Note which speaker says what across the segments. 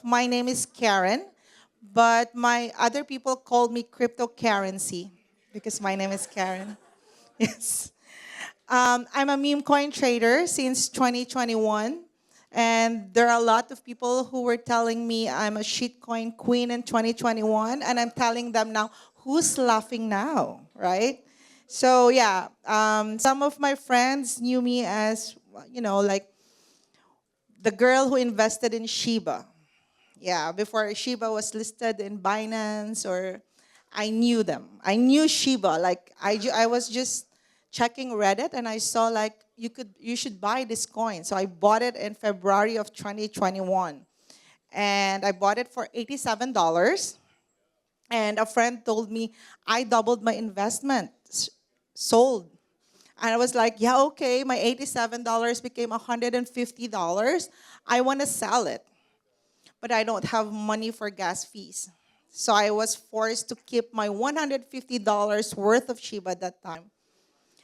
Speaker 1: My name is Karen, but my other people called me cryptocurrency because my name is Karen. Yes. I'm a meme coin trader since 2021. And there are a lot of people who were telling me I'm a shitcoin queen in 2021. And I'm telling them now, who's laughing now, right? So, yeah, some of my friends knew me as, like the girl who invested in Shiba. Yeah, before Shiba was listed in Binance, or I knew them. I knew Shiba. Like I was just checking Reddit and I saw like you should buy this coin. So I bought it in February of 2021. And I bought it for $87. And a friend told me I doubled my investment. Sold. And I was like, yeah, okay, my $87 became $150. I want to sell it, but I don't have money for gas fees. So I was forced to keep my $150 worth of Shiba that time.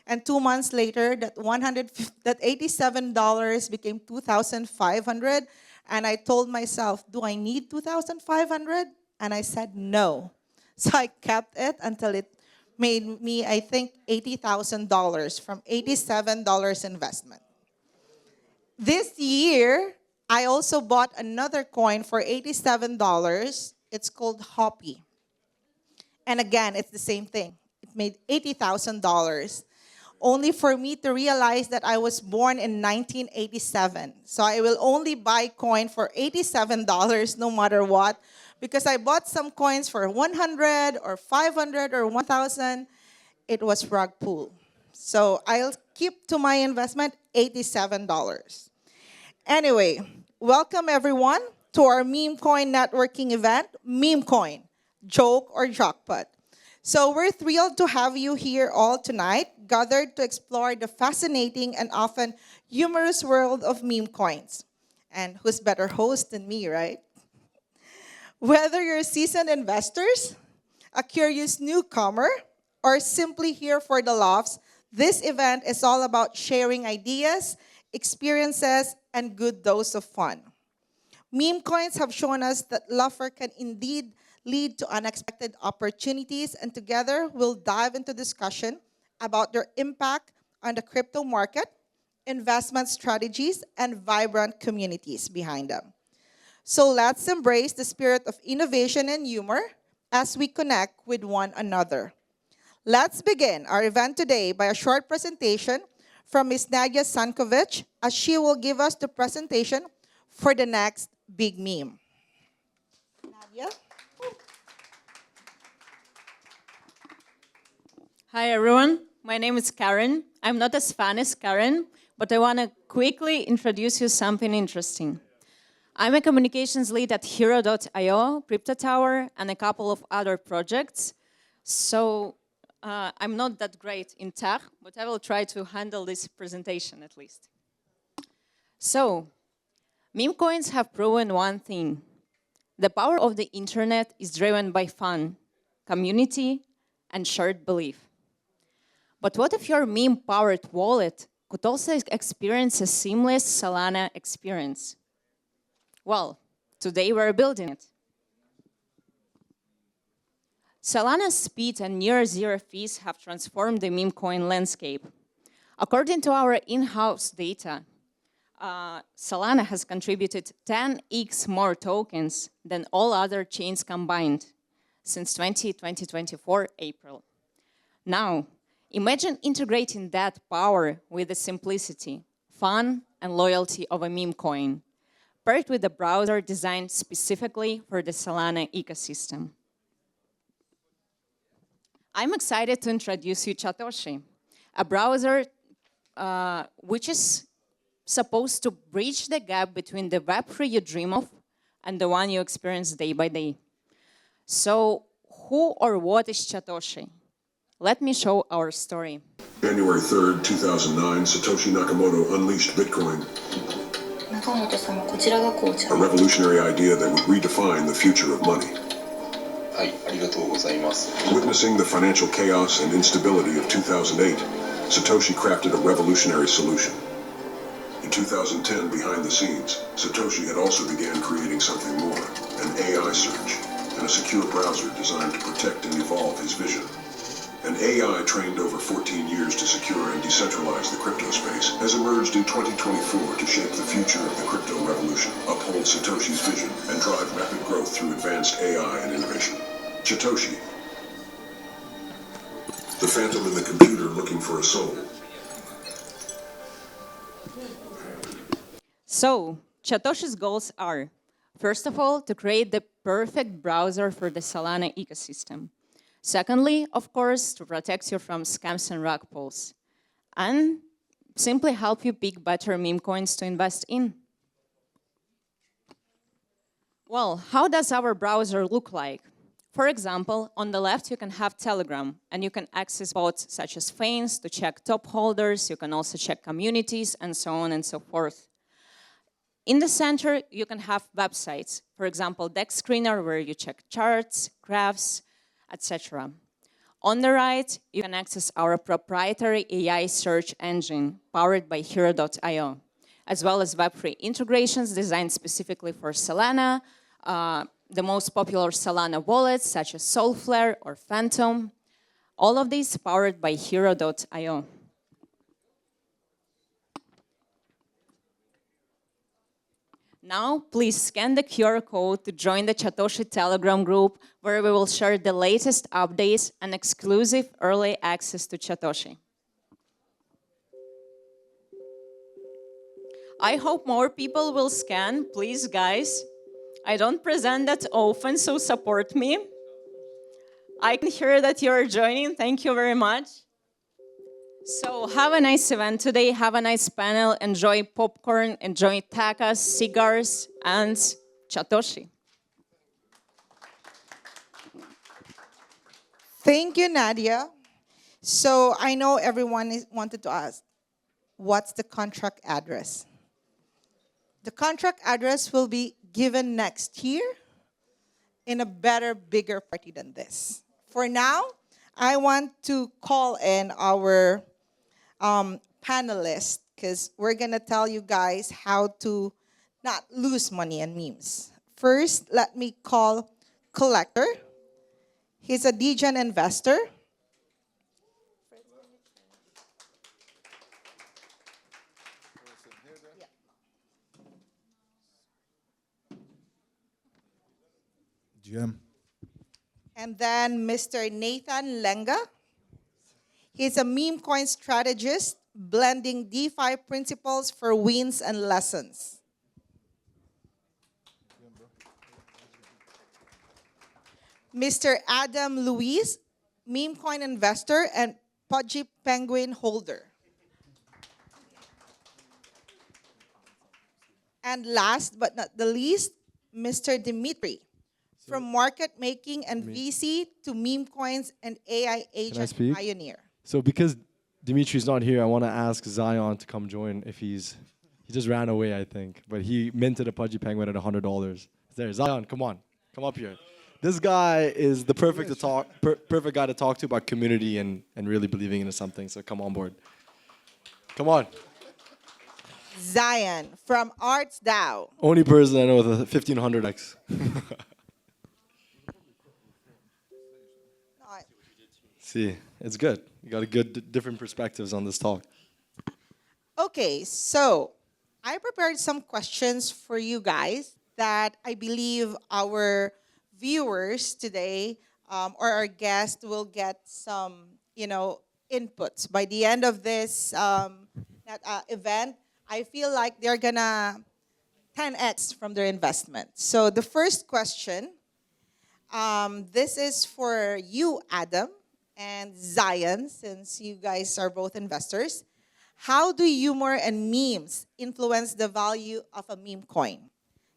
Speaker 1: And 2 months later, that $87 became 2,500. And I told myself, do I need 2,500? And I said no. So I kept it until it made me, I think, $80,000 from $87 investment. This year, I also bought another coin for $87. It's called Hoppy. And again, it's the same thing. It made $80,000. Only for me to realize that I was born in 1987. So I will only buy coin for $87 no matter what, because I bought some coins for 100 or 500 or 1,000. It was rug pull. So I'll keep to my investment $87. Anyway, welcome everyone to our meme coin networking event, Memecoin, joke or jackpot. So we're thrilled to have you here all tonight, gathered to explore the fascinating and often humorous world of meme coins. And who's better host than me, right? Whether you're seasoned investors, a curious newcomer, or simply here for the laughs, this event is all about sharing ideas, experiences, and good dose of fun. Meme coins have shown us that laughter can indeed lead to unexpected opportunities, and together we'll dive into discussion about their impact on the crypto market, investment strategies, and vibrant communities behind them. So let's embrace the spirit of innovation and humor as we connect with one another. Let's begin our event today by a short presentation from Ms. Nadia Sankovic, as she will give us the presentation for the next big meme. Nadia?
Speaker 2: Hi everyone, my name is Karen. I'm not as fun as Karen, but I want to quickly introduce you something interesting. I'm a communications lead at Hero.io, Crypto Tower, and a couple of other projects. So I'm not that great in tech, but I will try to handle this presentation at least. So, meme coins have proven one thing. The power of the internet is driven by fun, community, and shared belief. But what if your meme-powered wallet could also experience a seamless Solana experience? Well, today we're building it. Solana's speed and near-zero fees have transformed the meme coin landscape. According to our in-house data, Solana has contributed 10x more tokens than all other chains combined since 2024 April. Now, imagine integrating that power with the simplicity, fun, and loyalty of a meme coin, paired with a browser designed specifically for the Solana ecosystem. I'm excited to introduce you Satoshi, a browser which is supposed to bridge the gap between the Web3 you dream of and the one you experience day by day. So, who or what is Satoshi? Let me show our story.
Speaker 3: January 3rd, 2009, Satoshi Nakamoto unleashed Bitcoin, a revolutionary idea that would redefine the future of money. Witnessing the financial chaos and instability of 2008, Satoshi crafted a revolutionary solution. In 2010, behind the scenes, Satoshi had also began creating something more, an AI search, and a secure browser designed to protect and evolve his vision. An AI trained over 14 years to secure and decentralize the crypto space has emerged in 2024 to shape the future of the crypto revolution, uphold Satoshi's vision, and drive rapid growth through advanced AI and innovation. Satoshi, the phantom in the computer looking for a soul.
Speaker 2: So, Satoshi's goals are, first of all, to create the perfect browser for the Solana ecosystem. Secondly, of course, to protect you from scams and rug pulls. And simply help you pick better meme coins to invest in. Well, how does our browser look like? For example, on the left, you can have Telegram, and you can access bots such as Feigns to check top holders. You can also check communities, and so on and so forth. In the center, you can have websites. For example, Dex Screener, where you check charts, graphs, etc. On the right, you can access our proprietary AI search engine powered by Hero.io, as well as Web3 integrations designed specifically for Solana, the most popular Solana wallets such as Soulflare or Phantom. All of these powered by Hero.io. Now, please scan the QR code to join the Satoshi Telegram group, where we will share the latest updates and exclusive early access to Satoshi. I hope more people will scan, please, guys. I don't present that often, so support me. I can hear that you're joining. Thank you very much. So have a nice event today, have a nice panel, enjoy popcorn, enjoy tacos, cigars, and Satoshi.
Speaker 1: Thank you, Nadia. So I know everyone wanted to ask, what's the contract address? The contract address will be given next year in a better, bigger party than this. For now, I want to call in our panelists because we're going to tell you guys how to not lose money on memes. First, let me call Collector. He's a degen investor.
Speaker 4: GM.
Speaker 1: And then Mr. Nathan Lenga. He's a meme coin strategist, blending DeFi principles for wins and lessons. Mr. Adam Luis, meme coin investor and Pudgy Penguin holder. And last but not the least, Mr. Dimitri, from market making and VC to meme coins and AI agent
Speaker 4: speak?
Speaker 1: pioneer.
Speaker 4: So because Dimitri's not here, I want to ask Zion to come join if he just ran away, I think. But he minted a Pudgy Penguin at $100. There, Zion, come on. Come up here. This guy is the perfect perfect guy to talk to about community and really believing into something. So come on board. Come on.
Speaker 1: Zion from Arts DAO.
Speaker 4: Only person I know with a 1500x. See, it's good. You got a good different perspectives on this talk.
Speaker 1: Okay, so I prepared some questions for you guys that I believe our viewers today or our guest will get some, inputs by the end of this event. I feel like they're gonna 10x from their investment. So the first question, this is for you, Adam, and Zion, since you guys are both investors. How do humor and memes influence the value of a meme coin?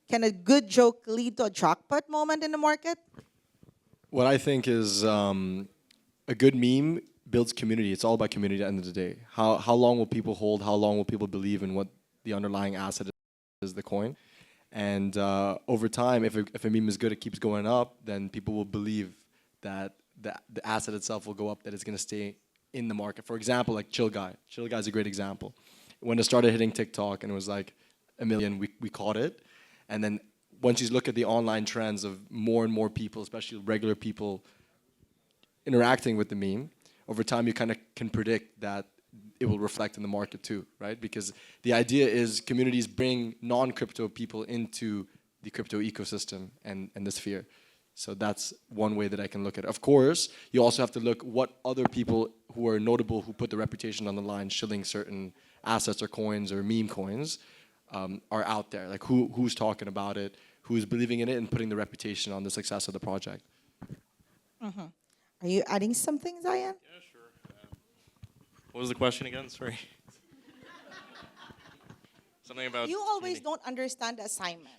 Speaker 1: Can a good joke lead to a jackpot moment in the market?
Speaker 4: What I think is a good meme builds community. It's all about community at the end of the day. How long will people hold? How long will people believe in what the underlying asset is, the coin? And over time, if a meme is good, it keeps going up, then people will believe that the asset itself will go up, that it's going to stay in the market. For example, like Chill Guy. Chill Guy is a great example. when it started hitting TikTok and it was like a million, we caught it. And then once you look at the online trends of more and more people, especially regular people, interacting with the meme, over time you kind of can predict that it will reflect in the market too, right? Because the idea is communities bring non-crypto people into the crypto ecosystem and the sphere. So that's one way that I can look at it. Of course, you also have to look what other people who are notable, who put the reputation on the line, shilling certain assets or coins or meme coins, are out there. Like who's talking about it, who's believing in it and putting the reputation on the success of the project.
Speaker 1: Are you adding something, Zion?
Speaker 5: Yeah, sure. What was the question again? Sorry. Something about
Speaker 1: You always
Speaker 5: community.
Speaker 1: don't understand the assignment.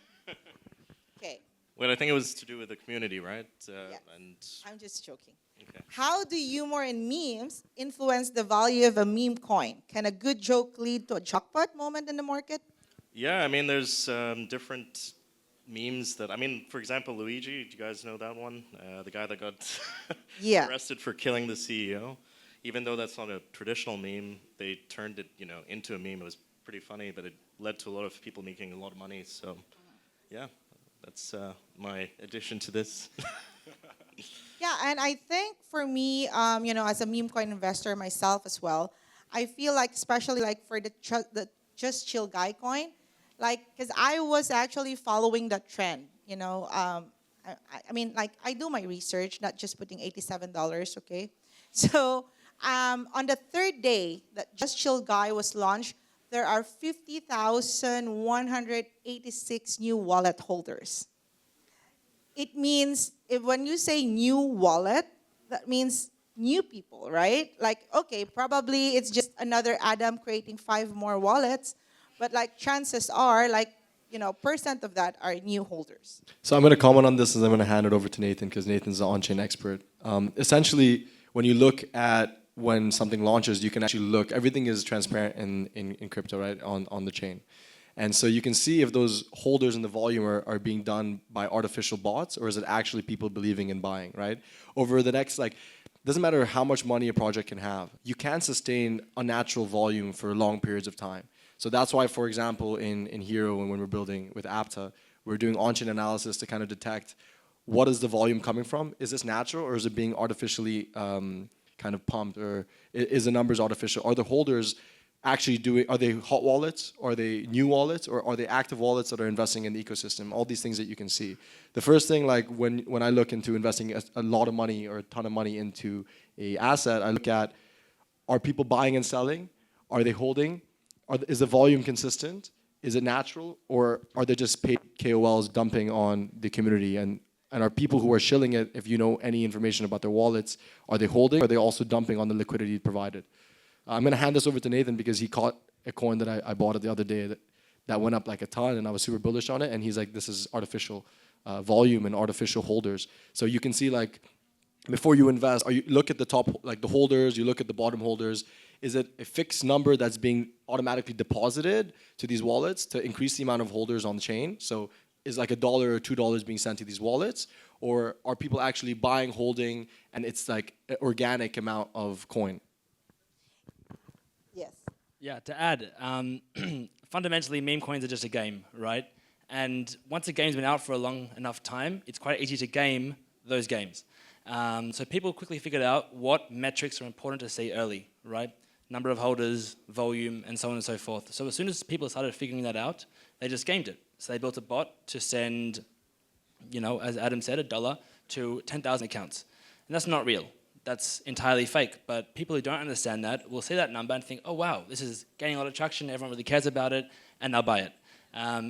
Speaker 1: Okay,
Speaker 5: Well, I think it was to do with the community, right?
Speaker 1: Yes.
Speaker 5: And
Speaker 1: I'm just joking.
Speaker 5: okay.
Speaker 1: How do humor and memes influence the value of a meme coin? Can a good joke lead to a jackpot moment in the market?
Speaker 5: Yeah, I mean, there's different memes that, I mean, for example, Luigi, do you guys know that one? The guy that got
Speaker 1: Yeah.
Speaker 5: arrested for killing the CEO. Even though that's not a traditional meme, they turned it, into a meme. It was pretty funny, but it led to a lot of people making a lot of money. So, yeah, that's my addition to this.
Speaker 1: Yeah, and I think for me, as a meme coin investor myself as well, I feel like, especially like for the Just Chill Guy coin, like, because I was actually following that trend, I mean, like, I do my research, not just putting $87, okay? So, on the third day that Just Chill Guy was launched, there are 50,186 new wallet holders. It means when you say new wallet, that means new people, right? Like, okay, probably it's just another Adam creating 5 more wallets, but like chances are, like, percent of that are new holders.
Speaker 4: So I'm going to comment on this and I'm going to hand it over to Nathan because Nathan's the on-chain expert. Essentially, when you look at when something launches, you can actually look, everything is transparent in crypto, right, on the chain. And so you can see if those holders in the volume are being done by artificial bots or is it actually people believing in buying, right? Over the next, doesn't matter how much money a project can have, you can sustain a natural volume for long periods of time. So that's why, for example, in Hero and when we're building with Apta, we're doing on-chain analysis to kind of detect what is the volume coming from? Is this natural or is it being artificially kind of pumped, or is the numbers artificial? Are the holders actually are they hot wallets? Are they new wallets? Or are they active wallets that are investing in the ecosystem? All these things that you can see. The first thing, like when I look into investing a lot of money or a ton of money into a asset, I look at, are people buying and selling? Are they holding? Is the volume consistent? Is it natural? Or are they just paid KOLs dumping on the community? And are people who are shilling it, if you know any information about their wallets, are they holding? Or are they also dumping on the liquidity provided? I'm going to hand this over to Nathan because he caught a coin that I bought it the other day that went up like a ton, and I was super bullish on it. And he's like, this is artificial volume and artificial holders. So you can see, like, before you invest, you look at the top, like the holders, you look at the bottom holders. Is it a fixed number that's being automatically deposited to these wallets to increase the amount of holders on the chain? So is like $1 or $2 being sent to these wallets? Or are people actually buying, holding, and it's like an organic amount of coin?
Speaker 1: Yes.
Speaker 6: Yeah, to add, fundamentally, meme coins are just a game, right? And once a game's been out for a long enough time, it's quite easy to game those games. So people quickly figured out what metrics are important to see early, right? Number of holders, volume, and so on and so forth. So as soon as people started figuring that out, they just gamed it. So they built a bot to send, as Adam said, $1 to 10,000 accounts. And that's not real. That's entirely fake. But people who don't understand that will see that number and think, oh, wow, this is gaining a lot of traction. Everyone really cares about it, and they'll buy it.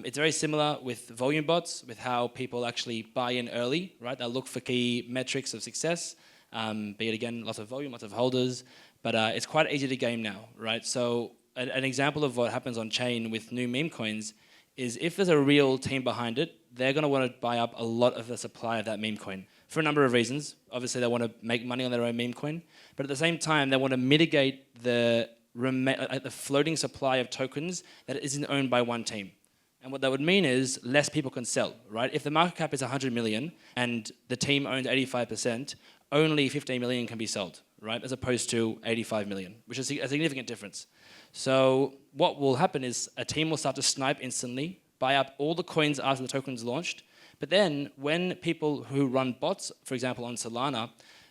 Speaker 6: It's very similar with volume bots, with how people actually buy in early, right? They'll look for key metrics of success, be it, again, lots of volume, lots of holders. But it's quite easy to game now, right? So an example of what happens on chain with new meme coins is if there's a real team behind it, they're going to want to buy up a lot of the supply of that meme coin for a number of reasons. Obviously, they want to make money on their own meme coin, but at the same time, they want to mitigate the floating supply of tokens that isn't owned by one team. And what that would mean is less people can sell, right? If the market cap is 100 million and the team owns 85%, only 15 million can be sold, right, as opposed to 85 million, which is a significant difference. So what will happen is a team will start to snipe instantly, buy up all the coins after the token's launched, but then when people who run bots, for example on Solana,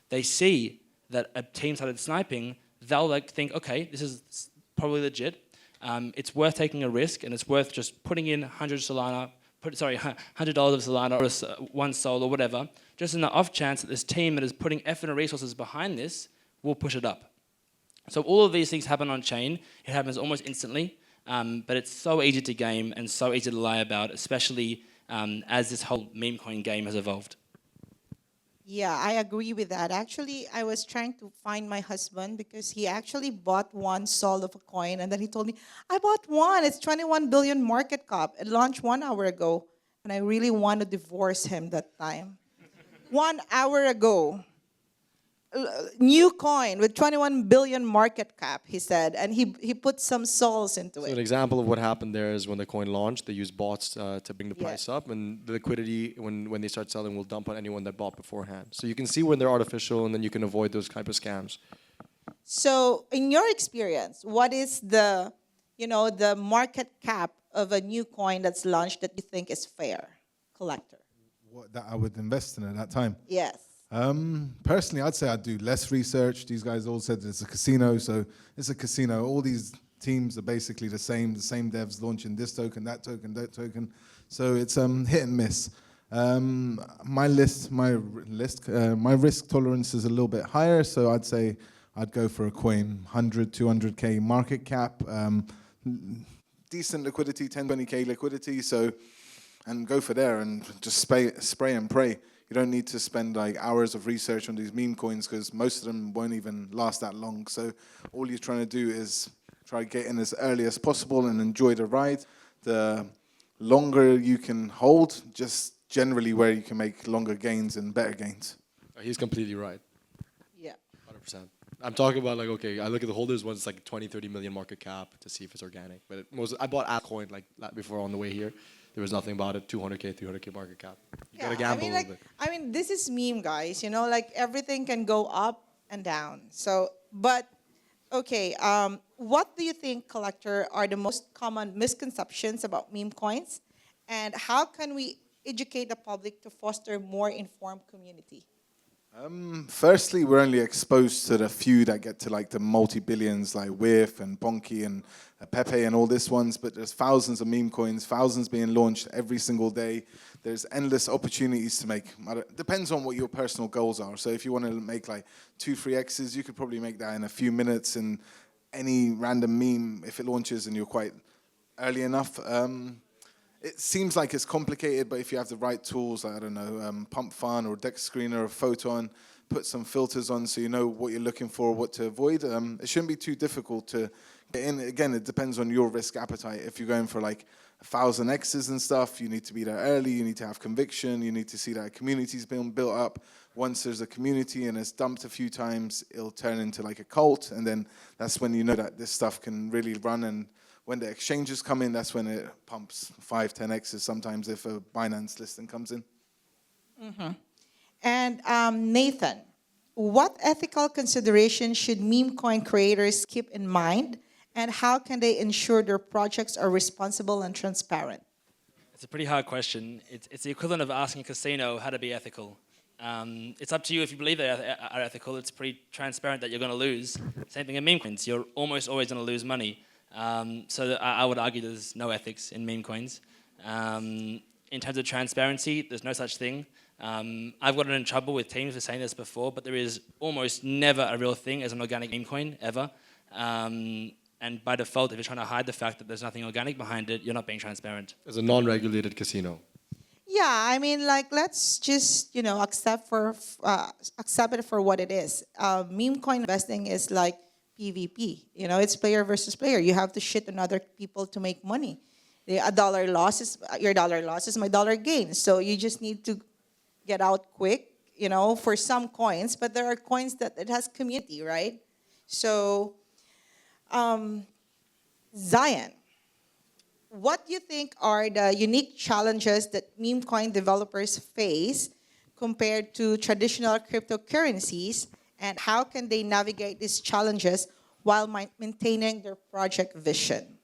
Speaker 6: they see that a team started sniping, they'll like think, okay, this is probably legit. It's worth taking a risk, and it's worth just putting in $100 of Solana or one Sol or whatever, just in the off chance that this team that is putting effort and resources behind this will push it up. So all of these things happen on chain. It happens almost instantly, but it's so easy to game and so easy to lie about, especially as this whole meme coin game has evolved.
Speaker 1: Yeah, I agree with that. Actually, I was trying to find my husband because he actually bought one sol of a coin, and then he told me, I bought one. It's 21 billion market cap. It launched 1 hour ago. And I really want to divorce him that time. 1 hour ago. New coin with 21 billion market cap, he said, and he put some sols into
Speaker 4: So
Speaker 1: it.
Speaker 4: an example of what happened there is when the coin launched, they used bots to bring the
Speaker 1: Yeah.
Speaker 4: price up, and the liquidity, when they start selling, will dump on anyone that bought beforehand. So you can see when they're artificial, and then you can avoid those type of scams.
Speaker 1: So, in your experience, what is the, the market cap of a new coin that's launched that you think is fair, collector?
Speaker 7: What that I would invest in at that time.
Speaker 1: Yes.
Speaker 7: Personally, I'd say I'd do less research. These guys all said it's a casino, so it's a casino. All these teams are basically the same devs launching this token, that token, that token. So it's hit and miss. My risk tolerance is a little bit higher, so I'd say I'd go for a coin, 100, 200K market cap, decent liquidity, 10, 20K liquidity, and go for there and just spray and pray. You don't need to spend like hours of research on these meme coins because most of them won't even last that long. So all you're trying to do is try to get in as early as possible and enjoy the ride. The longer you can hold, just generally where you can make longer gains and better gains.
Speaker 4: He's completely right.
Speaker 1: Yeah.
Speaker 4: 100%. I'm talking about like, okay, I look at the holders ones, like 20, 30 million market cap to see if it's organic. But I bought Altcoin like that before on the way here. There was nothing about it, 200K, 300K market cap. You gotta gamble a little bit.
Speaker 1: This is meme, guys. Like everything can go up and down. So, but, okay, what do you think, collector, are the most common misconceptions about meme coins? And how can we educate the public to foster more informed community?
Speaker 7: Firstly, we're only exposed to the few that get to like the multi-billions, like WIF and Bonky and Pepe and all these ones, but there's thousands of meme coins, thousands being launched every single day. There's endless opportunities to make. Depends on what your personal goals are. So if you want to make like 2-3x's, you could probably make that in a few minutes, and any random meme, if it launches and you're quite early enough, it seems like it's complicated, but if you have the right tools, like, I don't know, Pump Fun or Deck Screener or Photon, put some filters on so you know what you're looking for, what to avoid. It shouldn't be too difficult to get in. Again, it depends on your risk appetite. If you're going for like 1,000 X's and stuff, you need to be there early, you need to have conviction, you need to see that a community's been built up. Once there's a community and it's dumped a few times, it'll turn into like a cult, and then that's when you know that this stuff can really run. And when the exchanges come in, that's when it pumps 5, 10 X's sometimes if a Binance listing comes in.
Speaker 1: Mm-hmm. And Nathan, what ethical considerations should meme coin creators keep in mind, and how can they ensure their projects are responsible and transparent?
Speaker 6: It's a pretty hard question. It's the equivalent of asking a casino how to be ethical. It's up to you if you believe they are ethical. It's pretty transparent that you're going to lose. Same thing in meme coins. You're almost always going to lose money. So I would argue there's no ethics in meme coins. In terms of transparency, there's no such thing. I've gotten in trouble with teams for saying this before, but there is almost never a real thing as an organic meme coin, ever. And by default, if you're trying to hide the fact that there's nothing organic behind it, you're not being transparent.
Speaker 4: As a non-regulated casino.
Speaker 1: Yeah, let's just, accept it for what it is. Meme coin investing is like PvP. It's player versus player. You have to shit on other people to make money. A dollar loss is your dollar loss is my dollar gain. So you just need to get out quick, for some coins. But there are coins that it has community, right? So, Zion, what do you think are the unique challenges that meme coin developers face compared to traditional cryptocurrencies? and how can they navigate these challenges while maintaining their project vision?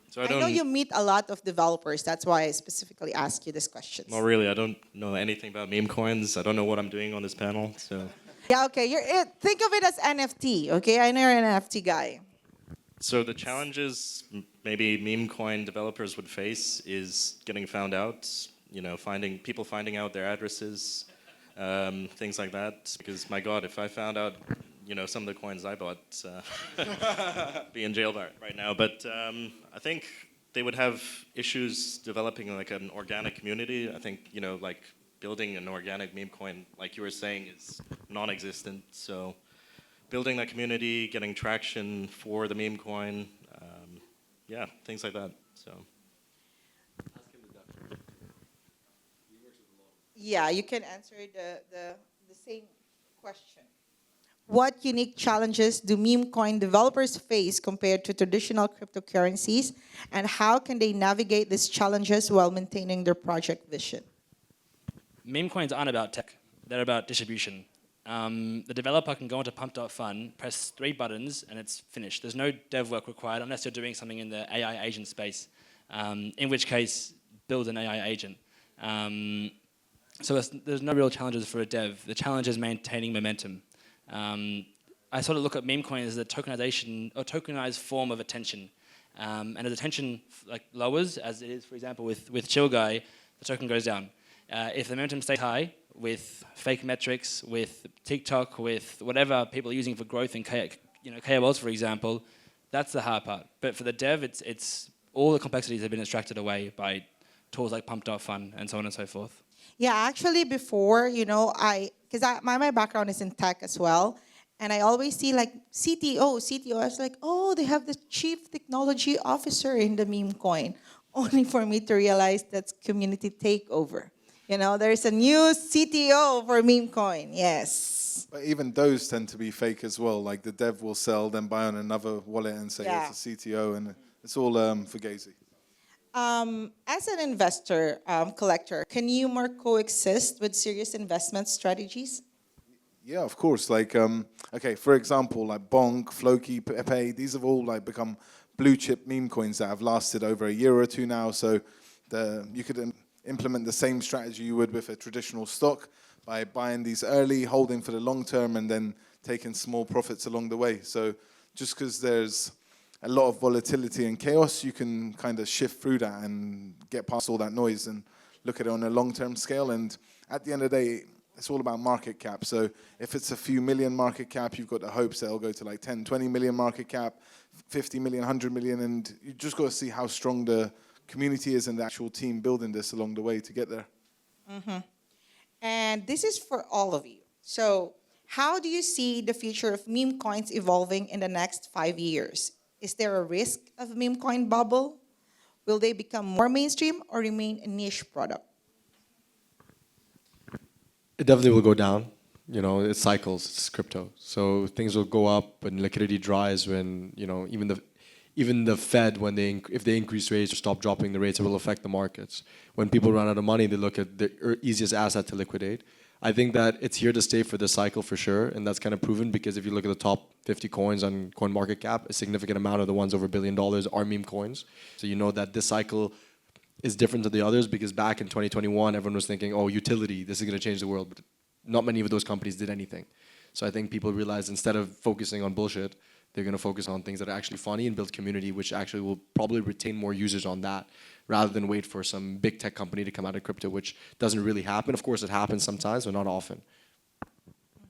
Speaker 5: So
Speaker 1: I know you meet a lot of developers. That's why I specifically ask you these questions.
Speaker 5: not really. I don't know anything about meme coins. I don't know what I'm doing on this panel. So,
Speaker 1: Yeah, okay. Think of it as NFT, okay? I know you're an NFT guy.
Speaker 5: so the challenges maybe meme coin developers would face is getting found out. Finding people finding out their addresses, things like that. Because my God, if I found out, some of the coins I bought, be in jail right now. But I think they would have issues developing like an organic community. I think like building an organic meme coin, like you were saying, is non-existent. So building that community, getting traction for the meme coin, yeah, things like that. So.
Speaker 1: Yeah, you can answer the same question. What unique challenges do meme coin developers face compared to traditional cryptocurrencies, and how can they navigate these challenges while maintaining their project vision?
Speaker 6: Meme coins aren't about tech, they're about distribution. The developer can go into pump.fun, press 3 buttons, and it's finished. There's no dev work required unless you're doing something in the AI agent space, in which case, build an AI agent. So there's no real challenges for a dev. The challenge is maintaining momentum. I sort of look at meme coins as a tokenization or tokenized form of attention. And as attention lowers, as it is, for example, with Chill Guy, the token goes down. If the momentum stays high with fake metrics, with TikTok, with whatever people are using for growth in KOLs, for example, that's the hard part. But for the dev, it's all the complexities have been extracted away by tools like pump.fun and so on and so forth.
Speaker 1: Yeah, actually, before, because my background is in tech as well, and I always see like CTO. I was like, oh, they have the chief technology officer in the meme coin, only for me to realize that's community takeover. There's a new CTO for meme coin. Yes.
Speaker 7: But even those tend to be fake as well. Like the dev will sell, then buy on another wallet and say it's a CTO, and it's all fugazi.
Speaker 1: As an investor, collector, can humor coexist with serious investment strategies?
Speaker 7: Yeah, of course. Like, okay, for example, like Bonk, Floki, Pepe, these have all like become blue chip meme coins that have lasted over a year or two now. So you could implement the same strategy you would with a traditional stock by buying these early, holding for the long term, and then taking small profits along the way. So just because there's a lot of volatility and chaos, you can kind of shift through that and get past all that noise and look at it on a long-term scale. And at the end of the day, it's all about market cap. So if it's a few million market cap, you've got the hopes that it'll go to like 10, 20 million market cap, 50 million, 100 million, and you just got to see how strong the community is and the actual team building this along the way to get there.
Speaker 1: Mm-hmm. And this is for all of you. So how do you see the future of meme coins evolving in the next 5 years? Is there a risk of a meme coin bubble? Will they become more mainstream or remain a niche product?
Speaker 4: It definitely will go down. It cycles. It's crypto, so things will go up when liquidity dries. When even the Fed, when if they increase rates or stop dropping the rates, it will affect the markets. When people run out of money, they look at the easiest asset to liquidate. I think that it's here to stay for this cycle for sure, and that's kind of proven because if you look at the top 50 coins on CoinMarketCap, a significant amount of the ones over $1 billion are meme coins. So you know that this cycle is different to the others because back in 2021, everyone was thinking, oh, utility, this is going to change the world. But not many of those companies did anything. So I think people realized instead of focusing on bullshit, they're going to focus on things that are actually funny and build community, which actually will probably retain more users on that rather than wait for some big tech company to come out of crypto, which doesn't really happen. Of course, it happens sometimes, but not often.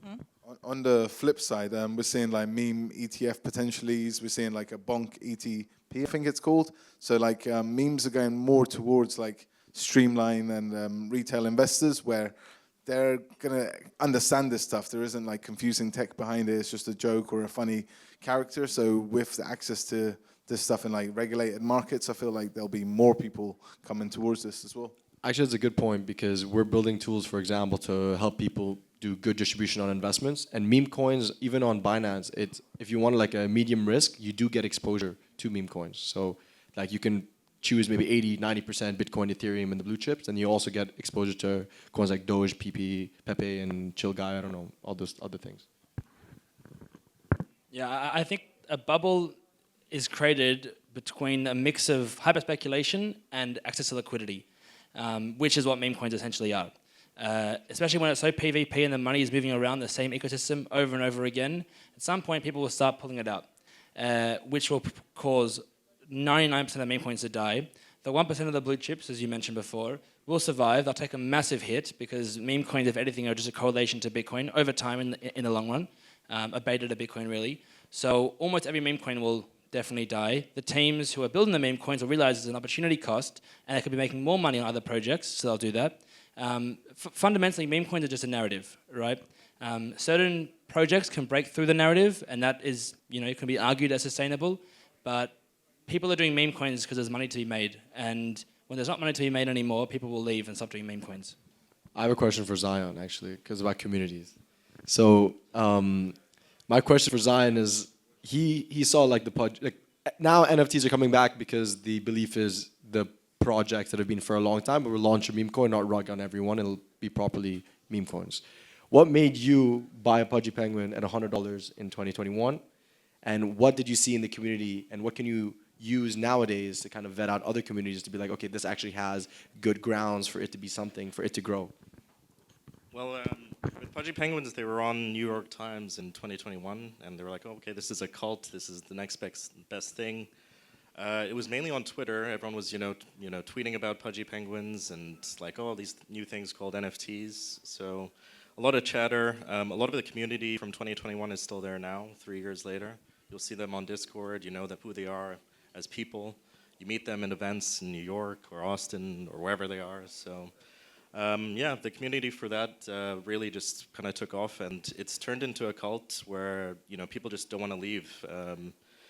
Speaker 7: Mm-hmm. On the flip side, we're seeing like meme ETF potentially. We're seeing like a Bonk ETP, I think it's called. So like memes are going more towards like Streamline and retail investors where they're going to understand this stuff. There isn't like confusing tech behind it. It's just a joke or a funny character. So with the access to this stuff in like regulated markets, I feel like there'll be more people coming towards this as well.
Speaker 4: Actually, it's a good point because we're building tools, for example, to help people do good distribution on investments. And meme coins, even on Binance, if you want like a medium risk, you do get exposure to meme coins. So like you can choose maybe 80, 90% Bitcoin, Ethereum, and the blue chips, and you also get exposure to coins like Doge, PP, Pepe, and Chill Guy, I don't know, all those other things.
Speaker 6: Yeah, I think a bubble is created between a mix of hyper speculation and access to liquidity, which is what meme coins essentially are. Especially when it's so PvP and the money is moving around the same ecosystem over and over again, at some point people will start pulling it out, which will cause 99% of meme coins to die. The 1% of the blue chips, as you mentioned before, will survive. They'll take a massive hit because meme coins, if anything, are just a correlation to Bitcoin over time in the long run, a beta to Bitcoin really. So almost every meme coin will definitely die. The teams who are building the meme coins will realize there's an opportunity cost and they could be making more money on other projects, so they'll do that. Fundamentally, meme coins are just a narrative, right? Certain projects can break through the narrative, and that is, it can be argued as sustainable, but people are doing meme coins because there's money to be made, and when there's not money to be made anymore, people will leave and stop doing meme coins.
Speaker 4: I have a question for Zion, actually, because about communities. So my question for Zion is, he saw like now NFTs are coming back because the belief is the projects that have been for a long time, but we'll launch a meme coin, not rug on everyone. It'll be properly meme coins. What made you buy a Pudgy Penguin at $100 in 2021? And what did you see in the community? And what can you use nowadays to kind of vet out other communities to be like, okay, this actually has good grounds for it to be something, for it to grow?
Speaker 5: Well, with Pudgy Penguins, they were on New York Times in 2021, and they were like, oh, okay, this is a cult. This is the next best thing. It was mainly on Twitter. Everyone was, tweeting about Pudgy Penguins and like, oh, these new things called NFTs. So a lot of chatter. A lot of the community from 2021 is still there now, 3 years later. You'll see them on Discord. You know who they are as people. You meet them in events in New York or Austin or wherever they are. So yeah, the community for that really just kind of took off, and it's turned into a cult where people just don't want to leave.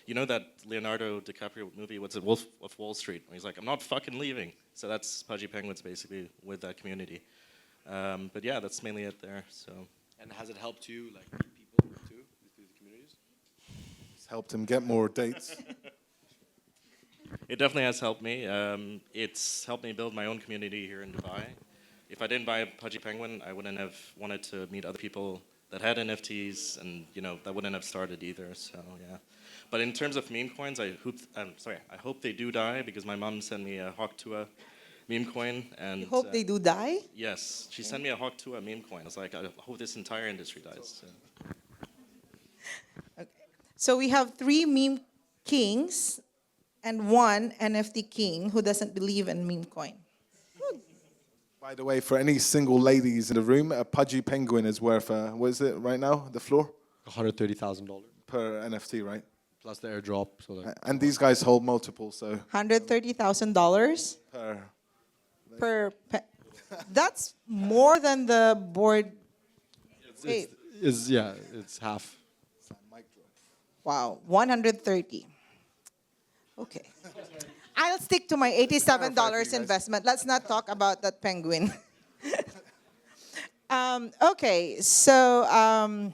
Speaker 5: You know that Leonardo DiCaprio movie, what's it, Wolf of Wall Street? Where he's like, I'm not fucking leaving. So that's Pudgy Penguins basically with that community. But yeah, that's mainly it there. So.
Speaker 4: And has it helped you like meet people too through the communities?
Speaker 7: It's helped him get more dates.
Speaker 5: It definitely has helped me. It's helped me build my own community here in Dubai. If I didn't buy a Pudgy Penguin, I wouldn't have wanted to meet other people that had NFTs, and that wouldn't have started either. So yeah. But in terms of meme coins, I hope they do die because my mom sent me a Hawk Tua meme coin. And
Speaker 1: You hope they do die?
Speaker 5: Yes, she sent me a Hawk Tua meme coin. I was like, I hope this entire industry dies. So.
Speaker 1: Okay. So we have 3 meme kings and 1 NFT king who doesn't believe in meme coin.
Speaker 7: By the way, for any single ladies in the room, a Pudgy Penguin is worth, what is it right now, the floor?
Speaker 4: $130,000
Speaker 7: Per NFT, right?
Speaker 4: plus the airdrop. So like,
Speaker 7: And these guys hold multiple, so
Speaker 1: $130,000
Speaker 7: per...
Speaker 1: That's more than the board. Wait,
Speaker 4: it's half.
Speaker 1: wow, 130. Okay. I'll stick to my $87 investment. Let's not talk about that penguin. Okay, so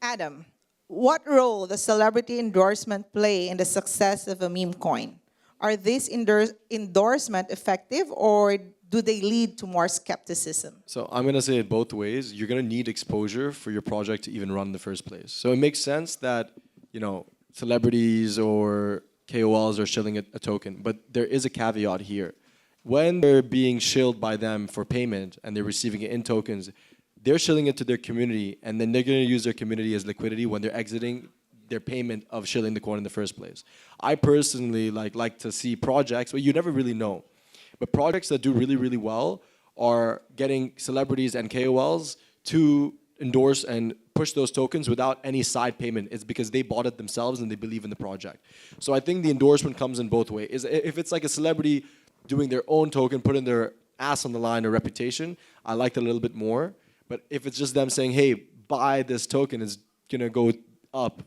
Speaker 1: Adam, what role does celebrity endorsement play in the success of a meme coin? Are these endorsement effective, or do they lead to more skepticism?
Speaker 4: So I'm going to say it both ways. You're going to need exposure for your project to even run in the first place. So it makes sense that, celebrities or KOLs are shilling a token, but there is a caveat here. When they're being shilled by them for payment and they're receiving it in tokens, they're shilling it to their community, and then they're going to use their community as liquidity when they're exiting their payment of shilling the coin in the first place. I personally like to see projects, but you never really know. But projects that do really, really well are getting celebrities and KOLs to endorse and push those tokens without any side payment. It's because they bought it themselves and they believe in the project. So I think the endorsement comes in both ways. If it's like a celebrity doing their own token, putting their ass on the line, or reputation, I like that a little bit more. But if it's just them saying, hey, buy this token, it's going to go up,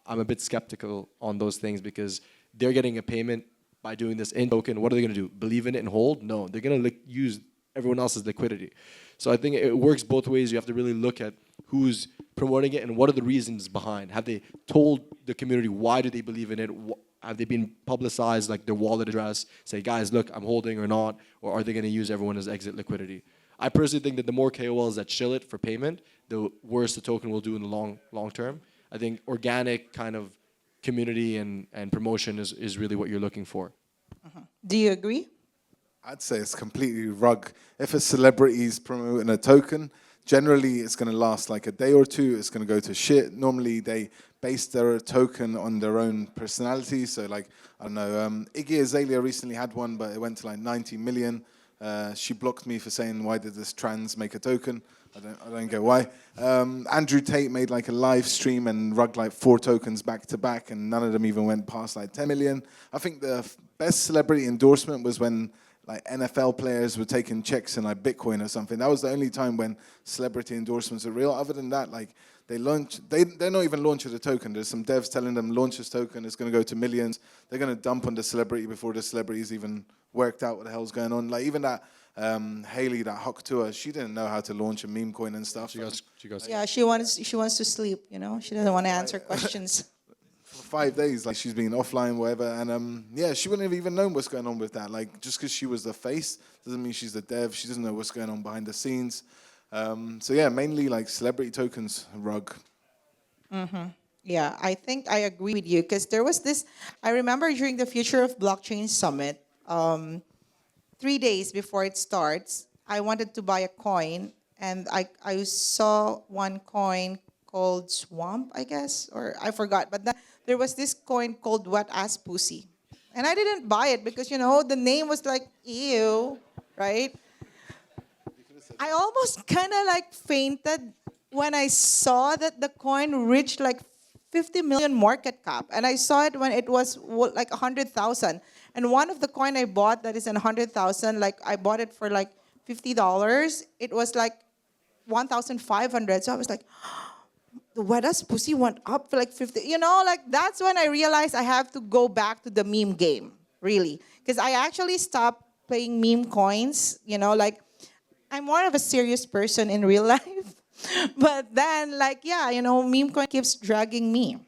Speaker 4: I'm a bit skeptical on those things because they're getting a payment by doing this in token. What are they going to do? Believe in it and hold? No, they're going to use everyone else's liquidity. So I think it works both ways. You have to really look at who's promoting it and what are the reasons behind. Have they told the community why do they believe in it? Have they been publicized, like their wallet address, say, guys, look, I'm holding or not? Or are they going to use everyone as exit liquidity? I personally think that the more KOLs that shill it for payment, the worse the token will do in the long term. I think organic kind of community and promotion is really what you're looking for.
Speaker 1: Do you agree?
Speaker 7: I'd say it's completely rug. If a celebrity's promoting a token, generally it's going to last like a day or two. It's going to go to shit. Normally they base their token on their own personality. So like, I don't know, Iggy Azalea recently had one, but it went to like 90 million. She blocked me for saying, why did this trans make a token? I don't get why. Andrew Tate made like a live stream and rugged like 4 tokens back to back, and none of them even went past like 10 million. I think the best celebrity endorsement was when like NFL players were taking checks in like Bitcoin or something. That was the only time when celebrity endorsements are real. Other than that, like they're not even launching the token. There's some devs telling them launch this token, it's going to go to millions. They're going to dump on the celebrity before the celebrity's even worked out what the hell's going on. Like even that Haley, that Huck tour, she didn't know how to launch a meme coin and stuff.
Speaker 4: She goes.
Speaker 1: Yeah, she wants to sleep, you know? She doesn't want to answer questions.
Speaker 7: For 5 days, like she's been offline, whatever, and yeah, she wouldn't have even known what's going on with that. Like just because she was the face doesn't mean she's the dev. She doesn't know what's going on behind the scenes. So yeah, mainly like celebrity tokens, rug.
Speaker 1: Yeah, I think I agree with you because there was this. I remember during the Future of Blockchain Summit, 3 days before it starts, I wanted to buy a coin, and I saw one coin called Swamp, I guess, or I forgot. But then there was this coin called Wet Ass Pussy, and I didn't buy it because the name was like ew, right? I almost kind of like fainted when I saw that the coin reached like 50 million market cap. And I saw it when it was like 100,000. And one of the coin I bought that is in 100,000, like I bought it for like $50. It was like 1,500. So I was like, the wettest pussy went up for like 50. Like that's when I realized I have to go back to the meme game, really. Because I actually stopped playing meme coins, like I'm more of a serious person in real life. But then, like, yeah, meme coin keeps dragging me.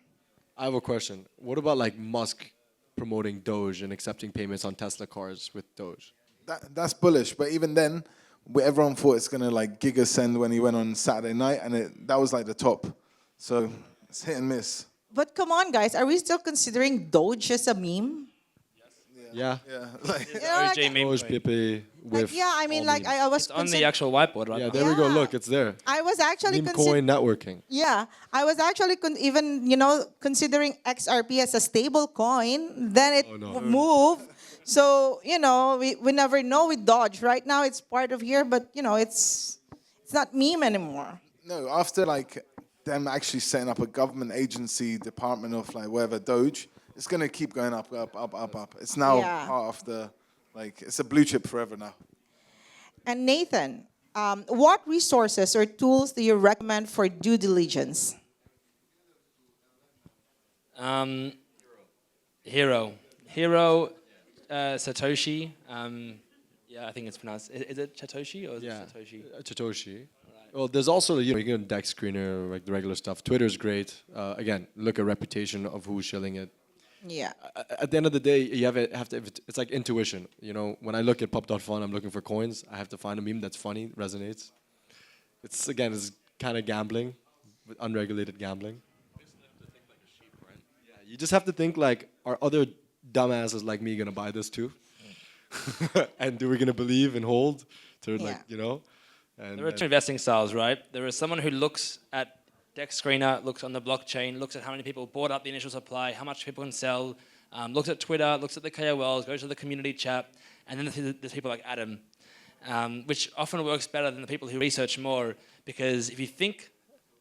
Speaker 4: I have a question. What about like Musk promoting Doge and accepting payments on Tesla cars with Doge?
Speaker 7: That's bullish, but even then, everyone thought it's gonna like gigasend when he went on Saturday night, and that was like the top. So it's hit and miss.
Speaker 1: But come on, guys, are we still considering Doge as a meme?
Speaker 4: Yeah.
Speaker 7: Yeah, like,
Speaker 6: OG meme
Speaker 4: Doge,
Speaker 6: coin.
Speaker 4: Pepe,
Speaker 1: Like,
Speaker 4: with
Speaker 1: yeah, I mean,
Speaker 4: all
Speaker 1: like
Speaker 4: memes.
Speaker 1: I was
Speaker 6: It's on the actual whiteboard right
Speaker 4: Yeah,
Speaker 6: now.
Speaker 4: there we go.
Speaker 1: Yeah.
Speaker 4: Look, it's there.
Speaker 1: I was actually
Speaker 4: Meme coin networking.
Speaker 1: Yeah, I was actually even considering XRP as a stable coin. Then it
Speaker 4: Oh, no.
Speaker 1: moved. So we never know with Dodge. Right now it's part of here, but it's not meme anymore.
Speaker 7: no, after like them actually setting up a government agency department of like whatever Doge, it's gonna keep going up, up, up, up, up. It's now
Speaker 1: Yeah.
Speaker 7: part of the it's a blue chip forever now.
Speaker 1: And Nathan, what resources or tools do you recommend for due diligence?
Speaker 6: Hero, Satoshi. Yeah, I think it's pronounced. Is it Satoshi or is
Speaker 4: Yeah.
Speaker 6: it Satoshi?
Speaker 4: Satoshi. Well, there's also you can deck screener, like the regular stuff. Twitter's great. Again, look at reputation of who's shilling it.
Speaker 1: Yeah.
Speaker 4: At the end of the day, you have to. It's like intuition. When I look at pop.fun, I'm looking for coins. I have to find a meme that's funny, resonates. It's kind of gambling, with unregulated gambling. Yeah, you just have to think like, are other dumbasses like me gonna buy this too? And do we gonna believe and hold to like And,
Speaker 6: There are two investing styles, right? There is someone who looks at Dex Screener, looks on the blockchain, looks at how many people bought up the initial supply, how much people can sell, looks at Twitter, looks at the KOLs, goes to the community chat, and then there's people like Adam, which often works better than the people who research more, because if you think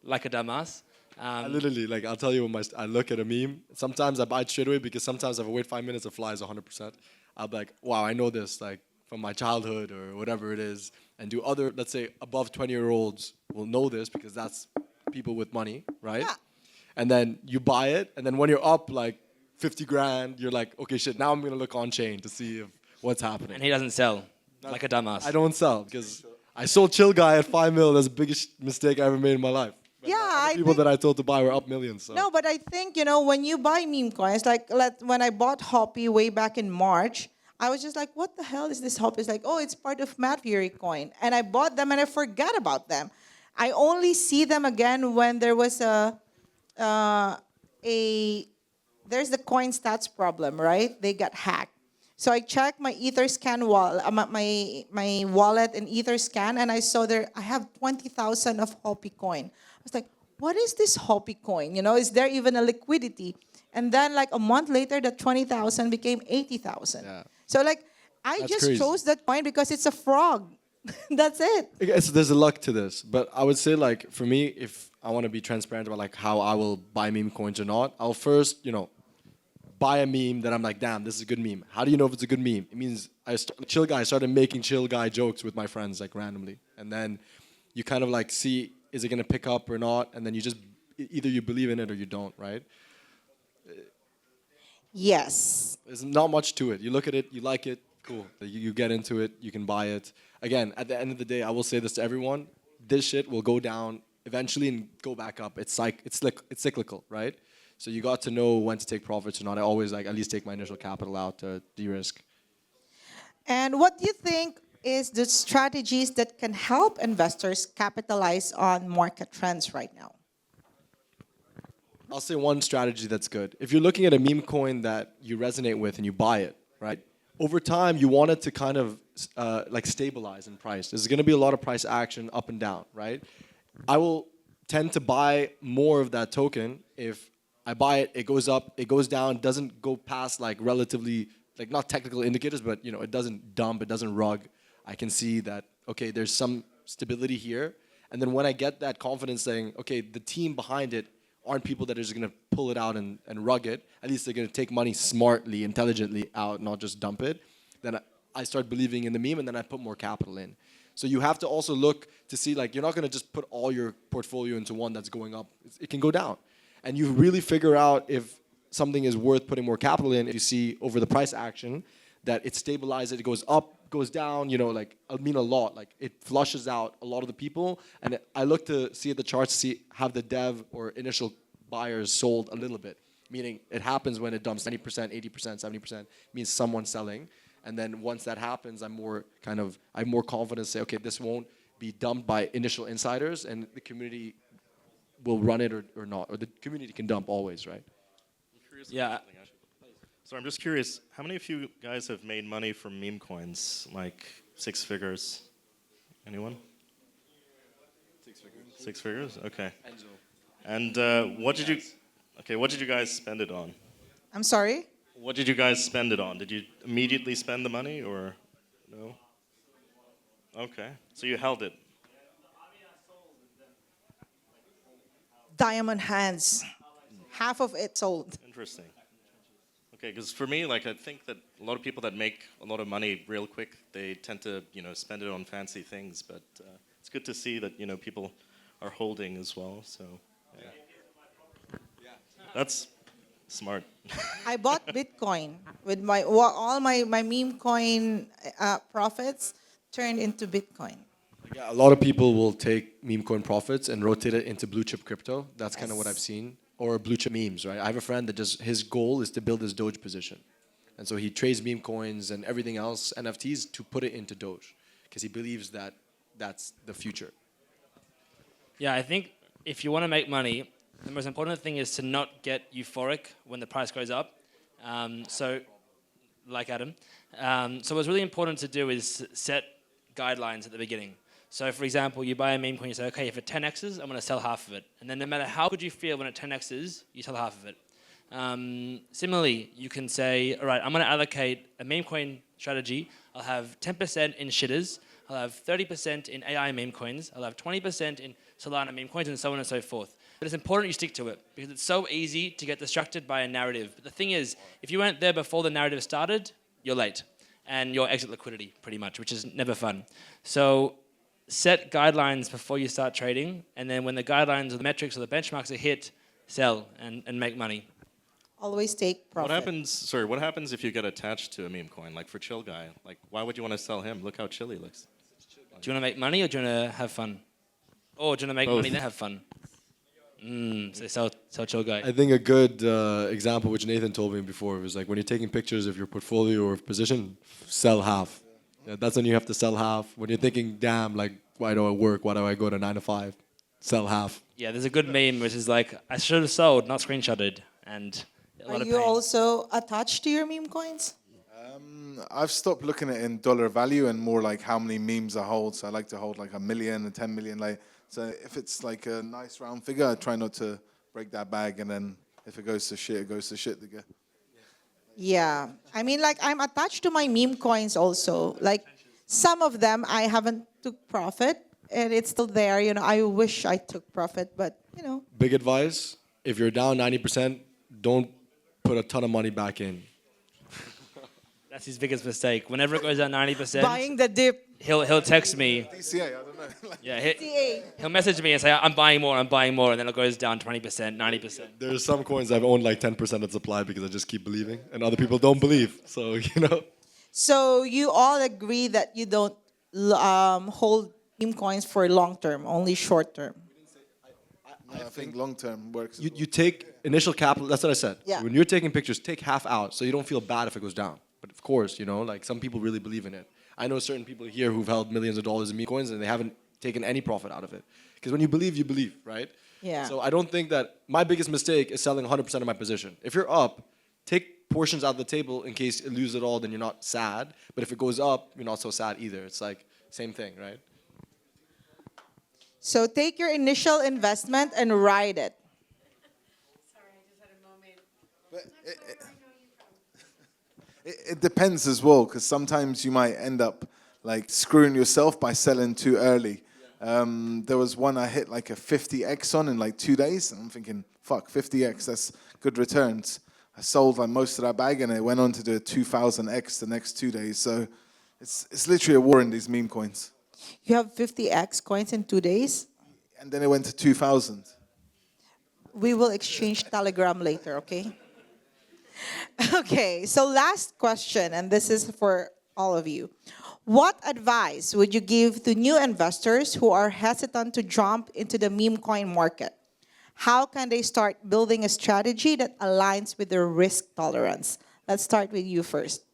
Speaker 6: like a dumbass,
Speaker 4: I literally, like, I'll tell you when I look at a meme. Sometimes I buy it straight away because sometimes if I wait 5 minutes, it flies 100%. I'll be like, wow, I know this, like, from my childhood or whatever it is. And do other, let's say, above 20-year-olds will know this because that's people with money, right?
Speaker 1: Yeah.
Speaker 4: And then you buy it, and then when you're up, like, 50 grand, you're like, okay, shit, now I'm going to look on chain to see what's happening.
Speaker 6: and he doesn't sell like a dumbass.
Speaker 4: I don't sell because I sold Chill Guy at 5 mil. That's the biggest mistake I ever made in my life.
Speaker 1: Yeah, I
Speaker 4: People
Speaker 1: think,
Speaker 4: that I told to buy were up millions. So.
Speaker 1: no, but I think when you buy meme coins, like when I bought Hoppy way back in March, I was just like, what the hell is this Hoppy? It's like, oh, it's part of Matt Fury coin, and I bought them and I forgot about them. I only see them again when there was a uh, a there's the coin stats problem, right? They got hacked. So I checked my Etherscan my wallet in Etherscan, and I saw there I have 20,000 of Hopi coin. I was like, what is this Hopi coin? Is there even a liquidity? And then like a month later, that 20,000 became 80,000.
Speaker 4: Yeah.
Speaker 1: So like I
Speaker 4: That's
Speaker 1: just
Speaker 4: crazy.
Speaker 1: chose that coin because it's a frog. That's it.
Speaker 4: I guess there's a luck to this, but I would say like for me, if I want to be transparent about like how I will buy meme coins or not, I'll first, buy a meme that I'm like, damn, this is a good meme. How do you know if it's a good meme? It means I started making chill guy jokes with my friends like randomly, and then you kind of like see is it gonna pick up or not, and then you just either you believe in it or you don't, right?
Speaker 1: Yes.
Speaker 4: There's not much to it. You look at it, you like it, cool. You get into it, you can buy it. Again, at the end of the day, I will say this to everyone: this shit will go down eventually and go back up. It's cyclical, right? So you got to know when to take profits or not. I always like at least take my initial capital out to de-risk.
Speaker 1: And what do you think is the strategies that can help investors capitalize on market trends right now?
Speaker 4: I'll say one strategy that's good. If you're looking at a meme coin that you resonate with and you buy it, right? Over time, you want it to kind of like stabilize in price. There's going to be a lot of price action up and down, right? I will tend to buy more of that token if I buy it, it goes up, it goes down, doesn't go past like relatively, like not technical indicators, but it doesn't dump, it doesn't rug. I can see that, okay, there's some stability here. And then when I get that confidence saying, okay, the team behind it aren't people that are just going to pull it out and rug it. At least they're going to take money smartly, intelligently out, not just dump it. Then I start believing in the meme, and then I put more capital in. So you have to also look to see, like, you're not going to just put all your portfolio into one that's going up. It can go down. And you really figure out if something is worth putting more capital in. If you see over the price action that it stabilizes, it goes up, goes down, like, I mean a lot. Like, it flushes out a lot of the people. And I look to see at the charts to see have the dev or initial buyers sold a little bit. Meaning it happens when it dumps 90%, 80%, 70%, means someone's selling. And then once that happens, I'm more confident to say, okay, this won't be dumped by initial insiders, and the community will run it or not. Or the community can dump always, right?
Speaker 6: Yeah.
Speaker 5: So I'm just curious, how many of you guys have made money from meme coins, like 6 figures? Anyone? 6 figures. 6 figures? Okay. And what did you guys spend it on?
Speaker 1: I'm sorry?
Speaker 5: What did you guys spend it on? Did you immediately spend the money or no? Okay. So you held it.
Speaker 1: Diamond hands. Half of it sold.
Speaker 5: Interesting. Okay, because for me, like, I think that a lot of people that make a lot of money real quick, they tend to, spend it on fancy things. But it's good to see that, people are holding as well. So, yeah. That's smart.
Speaker 1: I bought Bitcoin with all my meme coin profits turned into Bitcoin.
Speaker 4: Yeah, a lot of people will take meme coin profits and rotate it into blue chip crypto. That's kind of what I've seen. Or blue chip memes, right? I have a friend that his goal is to build his Doge position. And so he trades meme coins and everything else, NFTs, to put it into Doge. Because he believes that that's the future.
Speaker 6: Yeah, I think if you want to make money, the most important thing is to not get euphoric when the price goes up. Like Adam. So what's really important to do is set guidelines at the beginning. So for example, you buy a meme coin, you say, okay, if it 10x's, I'm going to sell half of it. And then no matter how good you feel when it 10x's, you sell half of it. Similarly, you can say, all right, I'm going to allocate a meme coin strategy. I'll have 10% in shitters. I'll have 30% in AI meme coins. I'll have 20% in Solana meme coins, and so on and so forth. But it's important you stick to it because it's so easy to get distracted by a narrative. But the thing is, if you weren't there before the narrative started, you're late. And you'll exit liquidity pretty much, which is never fun. So set guidelines before you start trading. And then when the guidelines or the metrics or the benchmarks are hit, sell and make money.
Speaker 1: Always take profit.
Speaker 5: What happens if you get attached to a meme coin? Like for Chill Guy, like why would you want to sell him? Look how chill he looks.
Speaker 6: Do you want to make money or do you want to have fun? Or do you want to make
Speaker 5: Both.
Speaker 6: money then have fun? So sell Chill Guy.
Speaker 4: I think a good example, which Nathan told me before, was like when you're taking pictures of your portfolio or position, sell half. Yeah, that's when you have to sell half. When you're thinking, damn, like, why do I work? Why do I go to 9 to 5? sell half.
Speaker 6: Yeah, there's a good meme which is like, I should have sold, not screenshotted, and a lot
Speaker 1: Are
Speaker 6: of
Speaker 1: you
Speaker 6: pain.
Speaker 1: also attached to your meme coins?
Speaker 7: I've stopped looking at it in dollar value and more like how many memes I hold. So I like to hold like 1 million and 10 million. Like, so if it's like a nice round figure, I try not to break that bag. And then if it goes to shit, it goes to shit.
Speaker 1: Yeah. I mean, like, I'm attached to my meme coins also. Like, some of them I haven't took profit, and it's still there. You know, I wish I took profit, but, you know.
Speaker 4: Big advice, if you're down 90%, don't put a ton of money back in.
Speaker 6: That's his biggest mistake. Whenever it goes down 90%,
Speaker 1: Buying the dip.
Speaker 6: he'll text me.
Speaker 7: DCA, I don't know.
Speaker 6: Yeah,
Speaker 1: CA.
Speaker 6: he'll message me and say, I'm buying more, and then it goes down 20%, 90%.
Speaker 4: There's some coins I've owned like 10% of supply because I just keep believing, and other people don't believe. So, you know.
Speaker 1: So you all agree that you don't hold meme coins for long term, only short term.
Speaker 7: I think long term works.
Speaker 4: You take initial capital, that's what I said.
Speaker 1: Yeah.
Speaker 4: When you're taking pictures, take half out so you don't feel bad if it goes down. But of course, you know, like some people really believe in it. I know certain people here who've held millions of dollars in meme coins and they haven't taken any profit out of it. Because when you believe, right?
Speaker 1: Yeah.
Speaker 4: So I don't think that my biggest mistake is selling 100% of my position. If you're up, take portions out of the table in case you lose it all, then you're not sad. But if it goes up, you're not so sad either. It's like same thing, right?
Speaker 1: So take your initial investment and ride it.
Speaker 7: It depends as well, because sometimes you might end up like screwing yourself by selling too early. There was one I hit like a 50x on in like 2 days, and I'm thinking, fuck, 50x, that's good returns. I sold like most of that bag, and it went on to do a 2000x the next 2 days. So it's literally a war in these meme coins.
Speaker 1: You have 50x coins in 2 days.
Speaker 7: And then it went to 2000.
Speaker 1: We will exchange Telegram later, okay? Okay, so last question, and this is for all of you. What advice would you give to new investors who are hesitant to jump into the meme coin market? How can they start building a strategy that aligns with their risk tolerance? Let's start with you first.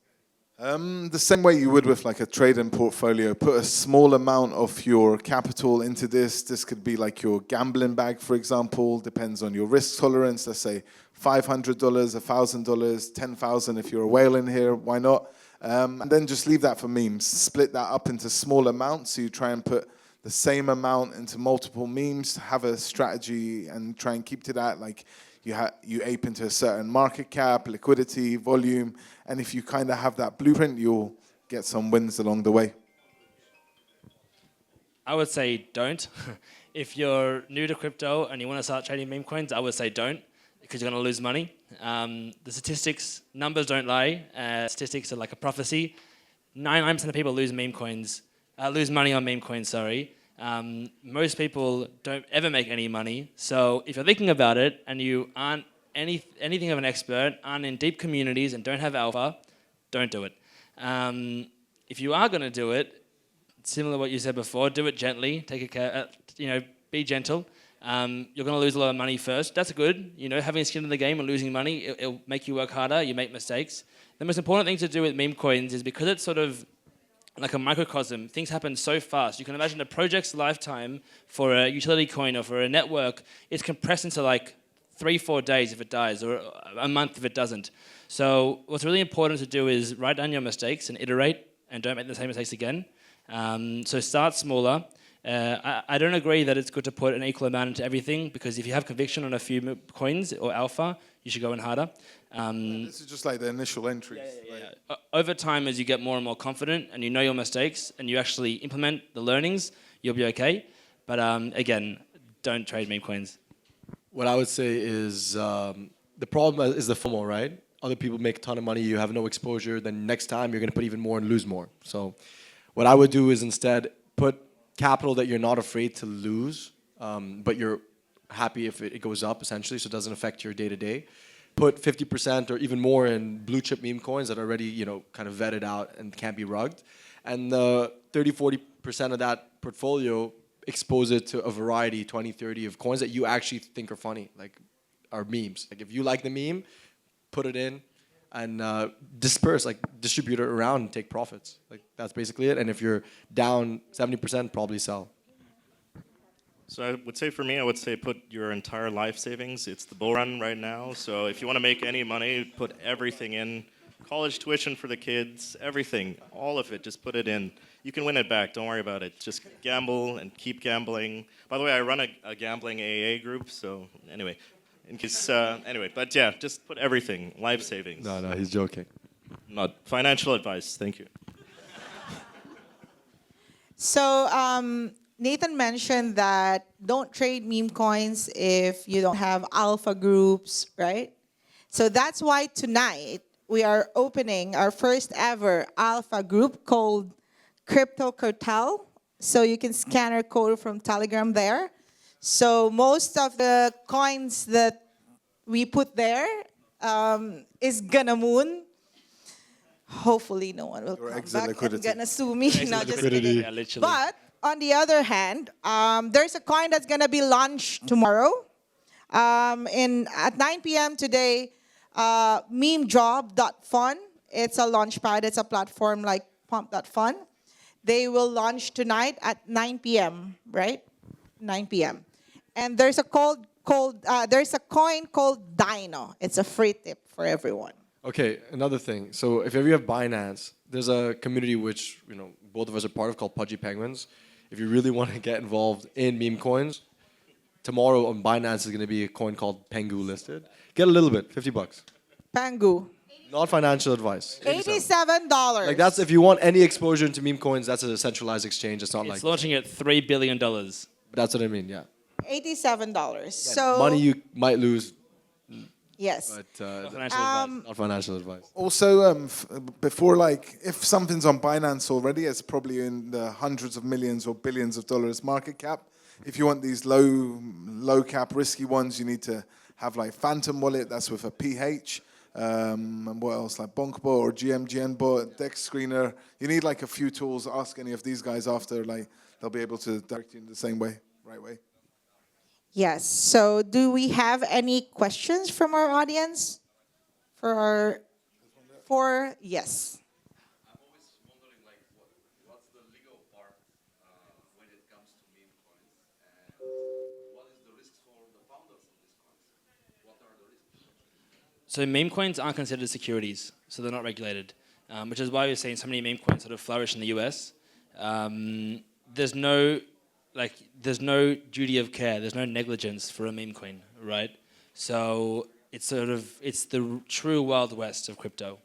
Speaker 7: The same way you would with like a trading portfolio. Put a small amount of your capital into this. This could be like your gambling bag, for example. Depends on your risk tolerance. Let's say $500, $1,000, 10,000 if you're a whale in here. Why not? And then just leave that for memes. Split that up into small amounts. So you try and put the same amount into multiple memes. Have a strategy and try and keep to that. Like you ape into a certain market cap, liquidity, volume, and if you kind of have that blueprint, you'll get some wins along the way.
Speaker 6: I would say don't. If you're new to crypto and you want to start trading meme coins, I would say don't, because you're going to lose money. The statistics, numbers don't lie. Statistics are like a prophecy. 99% of people lose money on meme coins, sorry. Most people don't ever make any money. So if you're thinking about it and you aren't anything of an expert, aren't in deep communities and don't have alpha, don't do it. If you are going to do it, similar to what you said before, do it gently. Take care. Be gentle. You're going to lose a lot of money first. That's good. Having skin in the game and losing money, it'll make you work harder. You make mistakes. The most important thing to do with meme coins is because it's sort of like a microcosm, things happen so fast. You can imagine a project's lifetime for a utility coin or for a network, it's compressed into like 3-4 days if it dies, or a month if it doesn't. So what's really important to do is write down your mistakes and iterate, and don't make the same mistakes again. So start smaller. I don't agree that it's good to put an equal amount into everything, because if you have conviction on a few coins or alpha, you should go in harder.
Speaker 7: This is just like the initial entries.
Speaker 6: Over time, as you get more and more confident and you know your mistakes and you actually implement the learnings, you'll be okay. But again, don't trade meme coins.
Speaker 4: What I would say is the problem is the FOMO, right? Other people make a ton of money, you have no exposure, then next time you're going to put even more and lose more. So what I would do is instead put capital that you're not afraid to lose, but you're happy if it goes up, essentially, so it doesn't affect your day-to-day. Put 50% or even more in blue chip meme coins that are already, kind of vetted out and can't be rugged. And 30-40% of that portfolio, expose it to a variety, 20-30 of coins that you actually think are funny, like are memes. Like if you like the meme, put it in and disperse, like distribute it around and take profits. Like that's basically it. And if you're down 70%, probably sell.
Speaker 5: So I would say for me, I would say put your entire life savings. It's the bull run right now. So if you want to make any money, put everything in. College tuition for the kids, everything, all of it, just put it in. You can win it back, don't worry about it. Just gamble and keep gambling. By the way, I run a gambling AA group, so anyway, in case, anyway, but yeah, just put everything, life savings.
Speaker 4: No, no, he's joking.
Speaker 5: Not financial advice, thank you.
Speaker 1: So Nathan mentioned that don't trade meme coins if you don't have alpha groups, right? So that's why tonight we are opening our first ever alpha group called Cartel. So you can scan our code from Telegram there. So most of the coins that we put there is gonna moon. Hopefully no one will
Speaker 7: Or
Speaker 1: come
Speaker 7: exit
Speaker 1: back
Speaker 7: liquidity.
Speaker 1: and gonna sue me. No, just
Speaker 4: liquidity.
Speaker 1: kidding.
Speaker 6: Yeah, literally.
Speaker 1: But on the other hand, there's a coin that's gonna be launched tomorrow. At 9 p.m. today, memejob.fun. It's a launch pad. It's a platform like pump.fun. They will launch tonight at 9 p.m. Right, 9 p.m. And there's a coin called Dino. It's a free tip for everyone.
Speaker 4: Okay, another thing. So if ever you have Binance, there's a community which both of us are part of called Pudgy Penguins. If you really want to get involved in meme coins, tomorrow on Binance is going to be a coin called Pengu listed. Get a little bit, $50.
Speaker 1: Pangu,
Speaker 4: Not financial advice.
Speaker 1: $87.
Speaker 4: Like that's if you want any exposure into meme coins, that's a centralized exchange. It's not
Speaker 6: It's
Speaker 4: like
Speaker 6: launching at $3 billion.
Speaker 4: that's what I mean. Yeah,
Speaker 1: $87. So
Speaker 4: money you might lose,
Speaker 1: yes.
Speaker 4: but
Speaker 6: Financial advice.
Speaker 4: not financial advice.
Speaker 7: Also, before, like, if something's on Binance already, it's probably in the hundreds of millions or billions of dollars market cap. If you want these low cap, risky ones, you need to have like Phantom Wallet. That's with a PH. And what else? Like Bonkbot or GMGN bot, Dex Screener. You need like a few tools. Ask any of these guys after. Like they'll be able to direct you in the same way, right way.
Speaker 1: Yes. So do we have any questions from our audience? Yes.
Speaker 8: I'm always wondering, like, what's the legal part when it comes to meme coins, and what is the risks for the founders of these coins? What are the risks?
Speaker 6: So meme coins aren't considered securities, so they're not regulated, which is why we're seeing so many meme coins sort of flourish in the US. There's no duty of care, there's no negligence for a meme coin, right? So it's the true Wild West of crypto.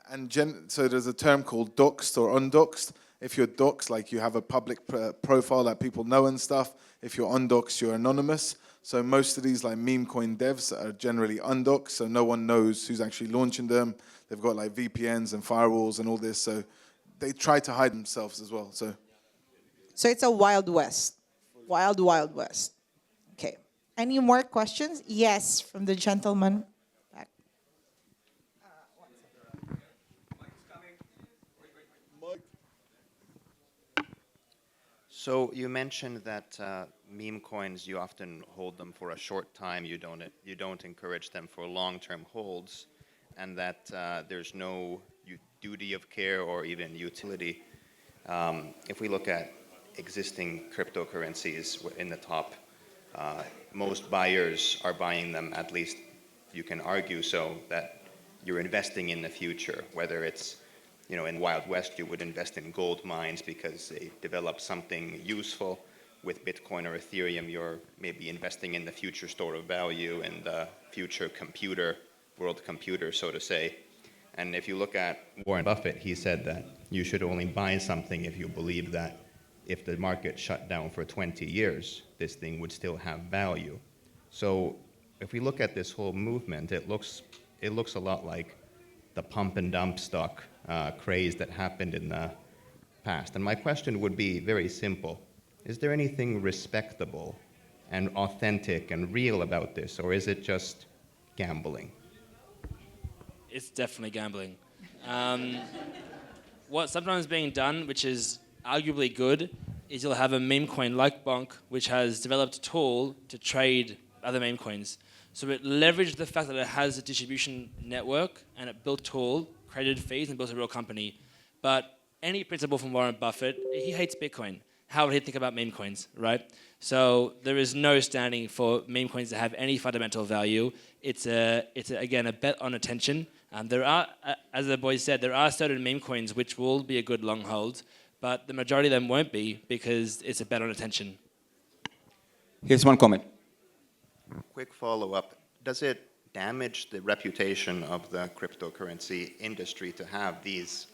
Speaker 7: And so there's a term called doxed or undoxed. If you're doxed, like you have a public profile that people know and stuff. If you're undoxed, you're anonymous. So most of these like meme coin devs are generally undoxed, so no one knows who's actually launching them. They've got like VPNs and firewalls and all this, so they try to hide themselves as well. So
Speaker 1: So it's a Wild West. Wild, Wild West. Okay. Any more questions? Yes, from the gentleman back.
Speaker 9: So you mentioned that meme coins, you often hold them for a short time. You don't encourage them for long-term holds, and that there's no duty of care or even utility. If we look at existing cryptocurrencies in the top, most buyers are buying them, at least you can argue so, that you're investing in the future, whether it's in Wild West, you would invest in gold mines because they develop something useful. With Bitcoin or Ethereum, you're maybe investing in the future store of value and the future world computer, so to say. And if you look at Warren Buffett, he said that you should only buy something if you believe that if the market shut down for 20 years, this thing would still have value. So if we look at this whole movement, it looks a lot like the pump and dump stock craze that happened in the past. And my question would be very simple. Is there anything respectable and authentic and real about this, or is it just gambling?
Speaker 6: It's definitely gambling. What's sometimes being done, which is arguably good, is you'll have a meme coin like Bonk, which has developed a tool to trade other meme coins. So it leveraged the fact that it has a distribution network and it built a tool, created fees, and built a real company. But any principle from Warren Buffett, he hates Bitcoin. how would he think about meme coins, right? So there is no standing for meme coins to have any fundamental value. It's again a bet on attention. And there are, as the boys said, there are certain meme coins which will be a good long hold, but the majority of them won't be because it's a bet on attention.
Speaker 10: Here's one comment.
Speaker 9: Quick follow-up. Does it damage the reputation of the cryptocurrency industry to have these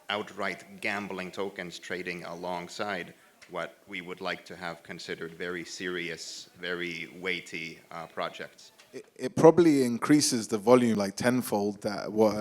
Speaker 9: outright gambling tokens trading alongside what we would like to have considered very serious, very weighty projects?
Speaker 7: It probably increases the volume like tenfold that what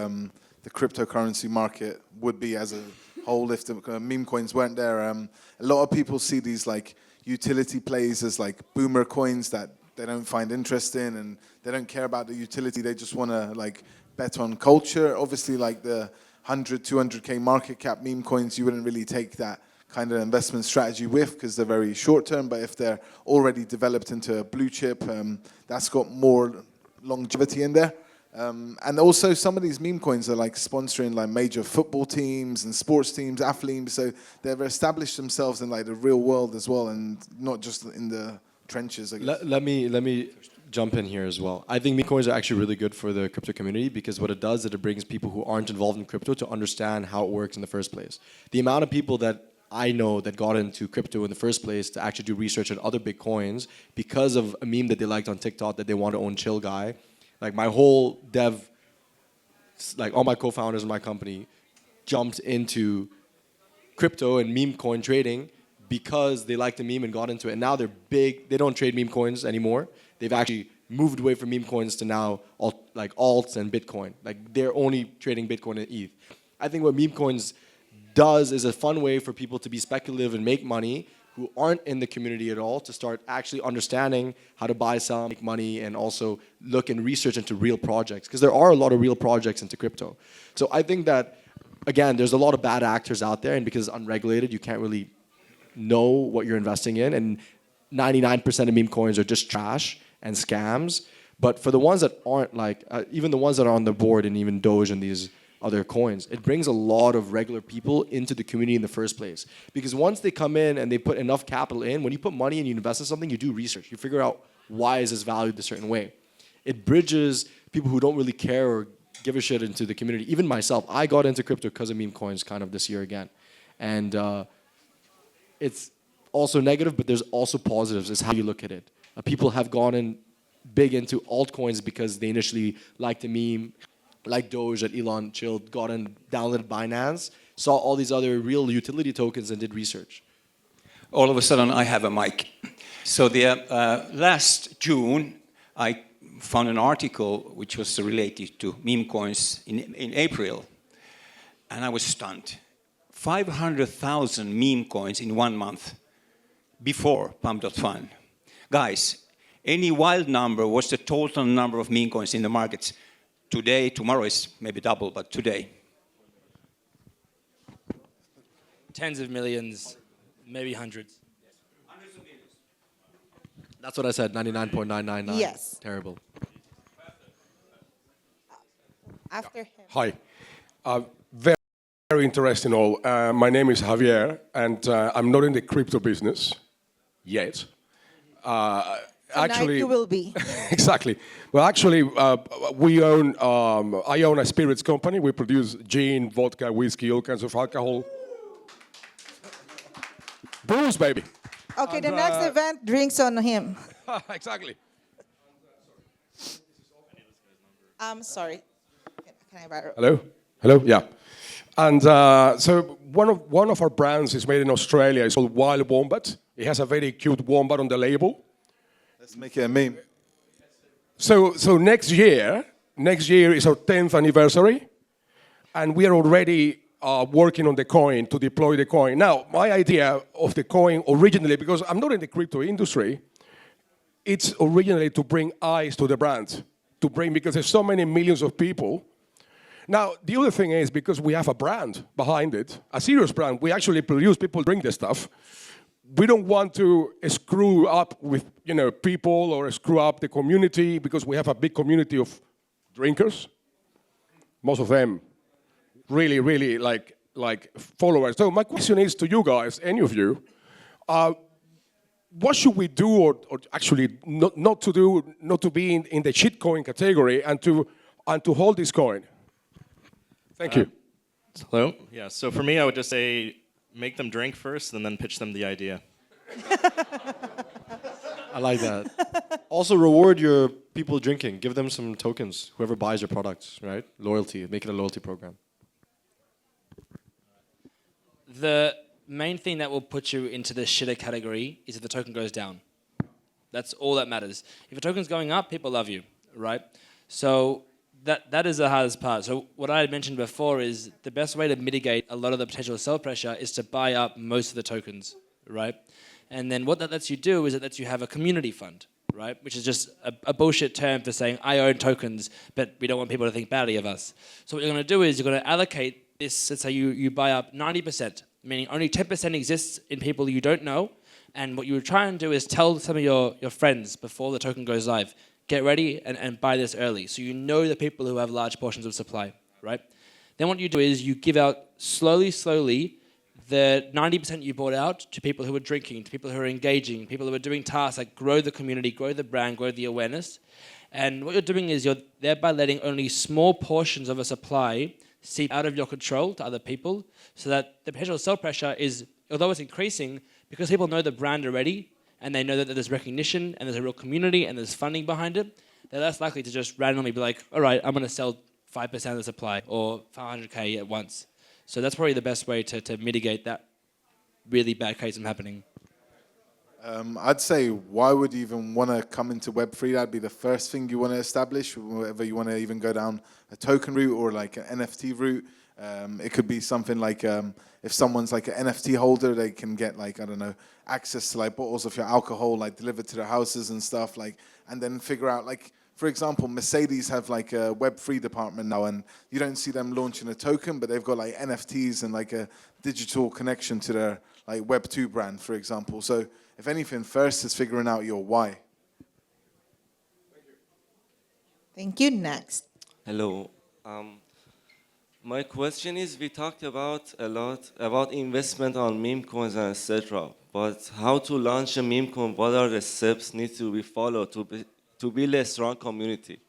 Speaker 7: the cryptocurrency market would be as a whole if the meme coins weren't there. A lot of people see these like utility plays as like boomer coins that they don't find interesting and they don't care about the utility. They just want to like bet on culture. Obviously, like the 100, 200K market cap meme coins, you wouldn't really take that kind of investment strategy with because they're very short term. But if they're already developed into a blue chip, that's got more longevity in there. And also some of these meme coins are like sponsoring like major football teams and sports teams, athletes. So they've established themselves in like the real world as well, and not just in the trenches, I guess.
Speaker 4: Let me jump in here as well. I think meme coins are actually really good for the crypto community because what it does is it brings people who aren't involved in crypto to understand how it works in the first place. The amount of people that I know that got into crypto in the first place to actually do research on other big coins because of a meme that they liked on TikTok that they want to own chill guy. Like my whole dev, like all my co-founders in my company jumped into crypto and meme coin trading because they liked the meme and got into it. And now they're big. They don't trade meme coins anymore. They've actually moved away from meme coins to now like alts and Bitcoin. Like they're only trading Bitcoin and ETH. I think what meme coins does is a fun way for people to be speculative and make money who aren't in the community at all to start actually understanding how to buy, sell, make money, and also look and research into real projects because there are a lot of real projects into crypto. So I think that, again, there's a lot of bad actors out there, and because it's unregulated, you can't really know what you're investing in, and 99% of meme coins are just trash and scams. But for the ones that aren't, like, even the ones that are on the board and even Doge and these other coins, it brings a lot of regular people into the community in the first place. Because once they come in and they put enough capital in, when you put money and you invest in something, you do research. You figure out why is this valued a certain way. It bridges people who don't really care or give a shit into the community. Even myself, I got into crypto because of meme coins kind of this year again. And it's also negative, but there's also positives. It's how you look at it. People have gone in big into altcoins because they initially liked the meme, like Doge that Elon chilled, got in, downloaded Binance, saw all these other real utility tokens and did research.
Speaker 10: All of a sudden, I have a mic. So the last June, I found an article which was related to meme coins in April, and I was stunned. 500,000 meme coins in 1 month before Pump.Fun. Guys, any wild number, what's the total number of meme coins in the markets? Today, tomorrow is maybe double, but today.
Speaker 6: Tens of millions, maybe hundreds.
Speaker 4: That's what I said, 99.999.
Speaker 1: Yes.
Speaker 4: Terrible.
Speaker 1: After him.
Speaker 11: Hi. Very interesting all. My name is Javier, and I'm not in the crypto business yet.
Speaker 1: Tonight you will be.
Speaker 11: Exactly. Well, actually, we own. I own a spirits company. We produce gin, vodka, whiskey, all kinds of alcohol. Booze, baby.
Speaker 1: Okay,
Speaker 11: And,
Speaker 1: the next event, drinks on him.
Speaker 11: Exactly.
Speaker 1: I'm sorry. Can I borrow?
Speaker 11: Hello. Hello. Yeah. And so one of our brands is made in Australia. It's called Wild Wombat. It has a very cute wombat on the label.
Speaker 7: Let's make it a meme.
Speaker 11: So next year is our 10th anniversary, and we are already working on the coin to deploy the coin. Now, my idea of the coin originally, because I'm not in the crypto industry, it's originally to bring eyes to the brand, because there's so many millions of people. Now, the other thing is because we have a brand behind it, a serious brand, we actually produce people bring the stuff. We don't want to screw up with people or screw up the community because we have a big community of drinkers. Most of them really like followers. So my question is to you guys, any of you, what should we do, or actually not to do, not to be in the shitcoin category, and to hold this coin? Thank you.
Speaker 5: Hello? Yeah, so for me, I would just say make them drink first and then pitch them the idea.
Speaker 4: I like that. Also, reward your people drinking. Give them some tokens. Whoever buys your products, right? Loyalty. Make it a loyalty program.
Speaker 6: The main thing that will put you into the shitter category is if the token goes down. That's all that matters. If a token's going up, people love you, right? So that is the hardest part. So what I had mentioned before is the best way to mitigate a lot of the potential sell pressure is to buy up most of the tokens, right? And then what that lets you do is it lets you have a community fund, right? Which is just a bullshit term for saying, I own tokens, but we don't want people to think badly of us. So what you're going to do is you're going to allocate this, let's say you buy up 90%, meaning only 10% exists in people you don't know. And what you would try and do is tell some of your friends before the token goes live, get ready and buy this early. So you know the people who have large portions of supply, right? Then what you do is you give out slowly, the 90% you bought out to people who are drinking, to people who are engaging, people who are doing tasks like grow the community, grow the brand, grow the awareness. And what you're doing is you're thereby letting only small portions of a supply seep out of your control to other people, so that the potential sell pressure is, although it's increasing, because people know the brand already, and they know that there's recognition, and there's a real community, and there's funding behind it, they're less likely to just randomly be like, all right, I'm going to sell 5% of the supply, or 500K at once. So that's probably the best way to mitigate that really bad case from happening.
Speaker 7: I'd say, why would you even want to come into Web3? That'd be the first thing you want to establish, whether you want to even go down a token route or like an NFT route. It could be something like if someone's like an NFT holder, they can get like, I don't know, access to like bottles of your alcohol like delivered to their houses and stuff, like, and then figure out like, for example, Mercedes have like a Web3 department now, and you don't see them launching a token, but they've got like NFTs and like a digital connection to their like Web2 brand, for example. So if anything, first is figuring out your why.
Speaker 1: Thank you. Next.
Speaker 12: Hello. My question is, we talked about a lot about investment on meme coins and etc. But how to launch a meme coin? What are the steps need to be followed to build a strong community?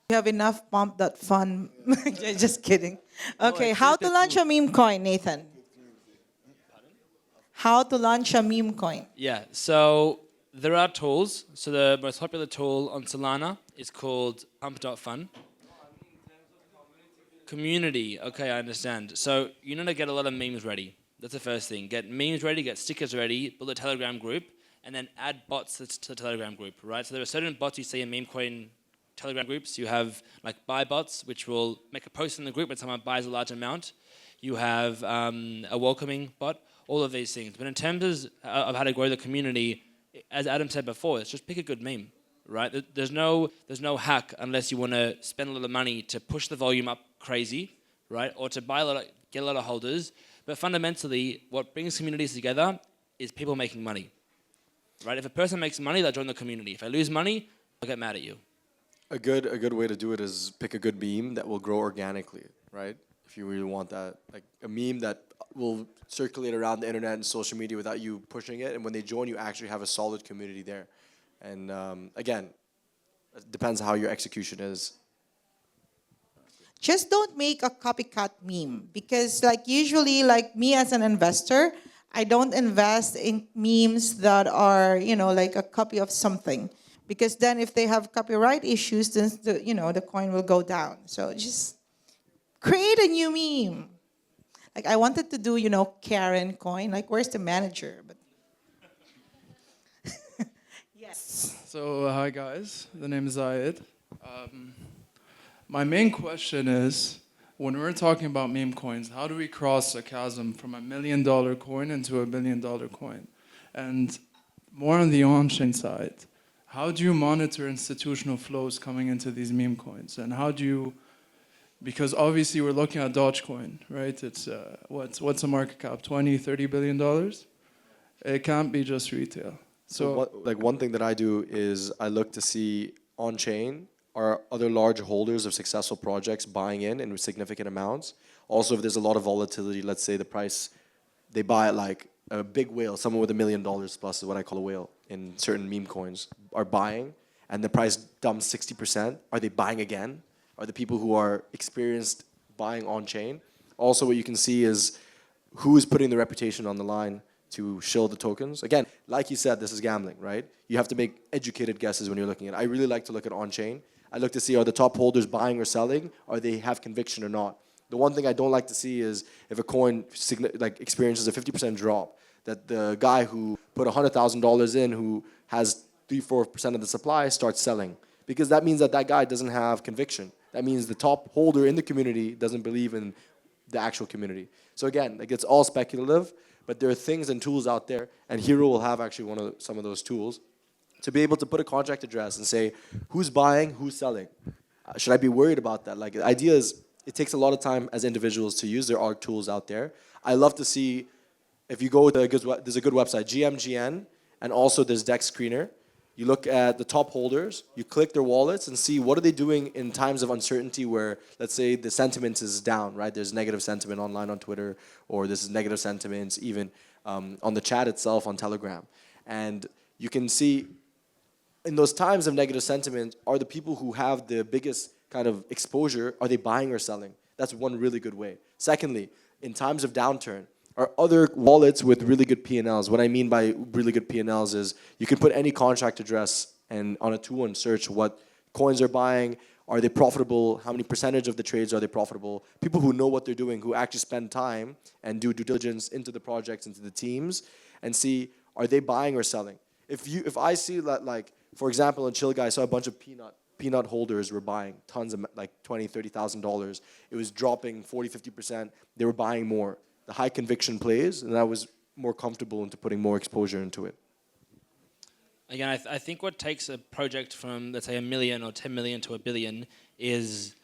Speaker 1: You have enough pump.fun. Just kidding. Okay, how to launch a meme coin, Nathan? How to launch a meme coin?
Speaker 6: Yeah, so there are tools. So the most popular tool on Solana is called pump.fun. Community, okay, I understand. So you need to get a lot of memes ready. That's the first thing. Get memes ready, get stickers ready, build a Telegram group, and then add bots to the Telegram group, right? So there are certain bots you see in Memecoin Telegram groups. You have like buy bots, which will make a post in the group when someone buys a large amount. You have a welcoming bot, all of these things. But in terms of how to grow the community, as Adam said before, it's just pick a good meme, right? There's no hack unless you want to spend a lot of money to push the volume up crazy, right? Or to get a lot of holders. But fundamentally, what brings communities together is people making money, right? If a person makes money, they'll join the community. If I lose money, I'll get mad at you.
Speaker 4: A good way to do it is pick a good meme that will grow organically, right? If you really want that, like a meme that will circulate around the internet and social media without you pushing it, and when they join, you actually have a solid community there. And again, it depends how your execution is.
Speaker 1: Just don't make a copycat meme, because like usually, like me as an investor, I don't invest in memes that are, like a copy of something, because then if they have copyright issues, then the coin will go down. So just create a new meme. Like I wanted to do, Karen coin. Like where's the manager? But yes.
Speaker 13: So hi guys, the name is Zayed. My main question is, when we're talking about meme coins, how do we cross a chasm from $1 million coin into a $1 billion coin? And more on the on-chain side, how do you monitor institutional flows coming into these meme coins? And how do you, because obviously we're looking at Dogecoin, right? It's, what's the market cap, 20, $30 billion? It can't be just retail. So
Speaker 4: one thing that I do is I look to see on-chain, are other large holders of successful projects buying in significant amounts? Also, if there's a lot of volatility, let's say the price, they buy at like a big whale, someone with $1 million plus is what I call a whale in certain meme coins, are buying, and the price dumps 60%, are they buying again? Are the people who are experienced buying on chain? Also, what you can see is who is putting the reputation on the line to show the tokens. Again, like you said, this is gambling, right? You have to make educated guesses when you're looking at it. I really like to look at on-chain. I look to see, are the top holders buying or selling? Are they have conviction or not? The one thing I don't like to see is if a coin experiences a 50% drop, that the guy who put $100,000 in, who has 3-4% of the supply, starts selling. Because that means that that guy doesn't have conviction. That means the top holder in the community doesn't believe in the actual community. So again, like, it's all speculative, but there are things and tools out there, and Hero will have actually some of those tools to be able to put a contract address and say who's buying, who's selling. Should I be worried about that? Like, the idea is it takes a lot of time as individuals to use. There are tools out there. I love to see, if you go to there's a good website, GMGN, and also there's Dex Screener. You look at the top holders, you click their wallets and see what are they doing in times of uncertainty where, let's say, the sentiment is down, right? There's negative sentiment online on Twitter, or this is negative sentiments even on the chat itself on Telegram. And you can see in those times of negative sentiment, are the people who have the biggest kind of exposure, are they buying or selling? That's one really good way. Secondly, in times of downturn, are other wallets with really good P&Ls. What I mean by really good P&Ls is you can put any contract address and on a tool and search what coins are buying, are they profitable, how many percentage of the trades are they profitable, people who know what they're doing, who actually spend time and do due diligence into the projects, into the teams, and see, are they buying or selling? If I see that, like, for example, in Chill Guy, I saw a bunch of peanut holders were buying tons of, like, $20,000-$30,000. It was dropping 40-50%. They were buying more. The high conviction plays, and I was more comfortable into putting more exposure into it.
Speaker 6: Again, I think what takes a project from, let's say, 1 million or 10 million to 1 billion is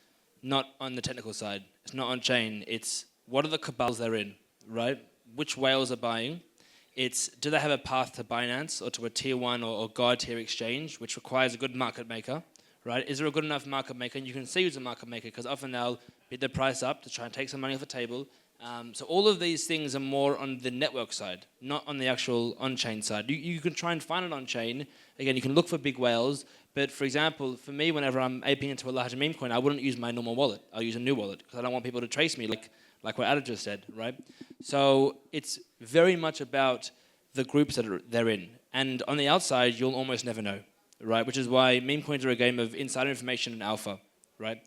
Speaker 6: not on the technical side. It's not on chain. It's what are the cabals they're in, right? Which whales are buying? It's do they have a path to Binance or to a tier 1 or God tier exchange, which requires a good market maker, right? Is there a good enough market maker? And you can see who's a market maker because often they'll bid the price up to try and take some money off the table. So all of these things are more on the network side, not on the actual on-chain side. You can try and find it on-chain. Again, you can look for big whales. But for example, for me, whenever I'm aping into a larger meme coin, I wouldn't use my normal wallet. I'll use a new wallet because I don't want people to trace me, like what Ada just said, right? So it's very much about the groups that they're in. And on the outside, you'll almost never know, right? Which is why meme coins are a game of insider information and alpha, right?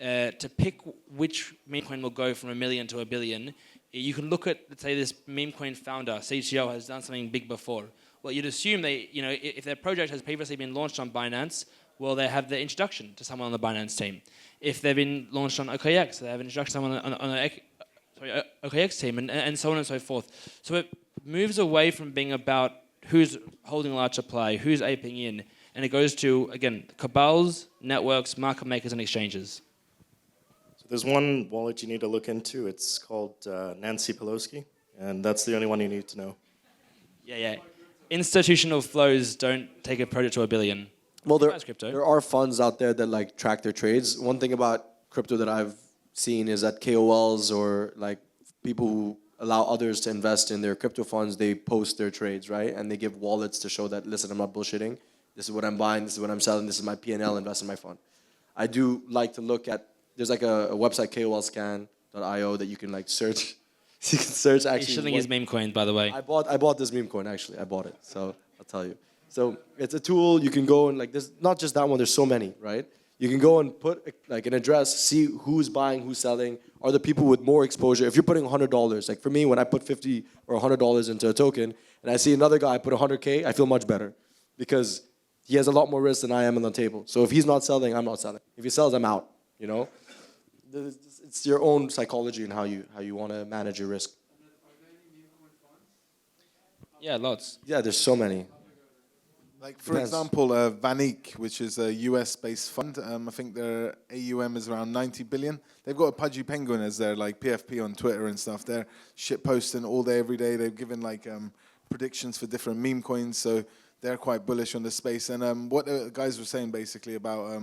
Speaker 6: To pick which meme coin will go from 1 million to 1 billion, you can look at, let's say, this meme coin founder, CTO, has done something big before. Well, you'd assume they, if their project has previously been launched on Binance, well, they have the introduction to someone on the Binance team. If they've been launched on OKX, they have an introduction to someone on the OKX team, and so on and so forth. So it moves away from being about who's holding large supply, who's aping in, and it goes to, again, cabals, networks, market makers, and exchanges.
Speaker 5: There's one wallet you need to look into. It's called Nancy Pelosi, and that's the only one you need to know.
Speaker 6: Yeah. Institutional flows don't take a project to 1 billion.
Speaker 4: Well, there are funds out there that, like, track their trades. One thing about crypto that I've seen is that KOLs or, like, people who allow others to invest in their crypto funds, they post their trades, right? And they give wallets to show that, listen, I'm not bullshitting. This is what I'm buying. This is what I'm selling. This is my P&L. Invest in my fund. I do like to look at. There's like a website, kolscan.io, that you can, like, search. You can search actually.
Speaker 6: He's shilling his meme coin, by the way.
Speaker 4: I bought this meme coin, actually. I bought it, so I'll tell you. So it's a tool. You can go and, like, there's not just that one. There's so many, right? You can go and put, like, an address, see who's buying, who's selling. Are the people with more exposure? If you're putting $100, like for me, when I put $50 or $100 into a token, and I see another guy put 100K, I feel much better because he has a lot more risk than I am on the table. So if he's not selling, I'm not selling. If he sells, I'm out. You know, it's your own psychology and how you want to manage your risk.
Speaker 6: Yeah, lots.
Speaker 4: Yeah, there's so many.
Speaker 7: Like, for example, Vanik, which is a US-based fund. I think their AUM is around 90 billion. They've got a Pudgy Penguin as their, like, PFP on Twitter and stuff. They're shit posting all day, every day. They've given, like, predictions for different meme coins, so they're quite bullish on the space. And what the guys were saying basically about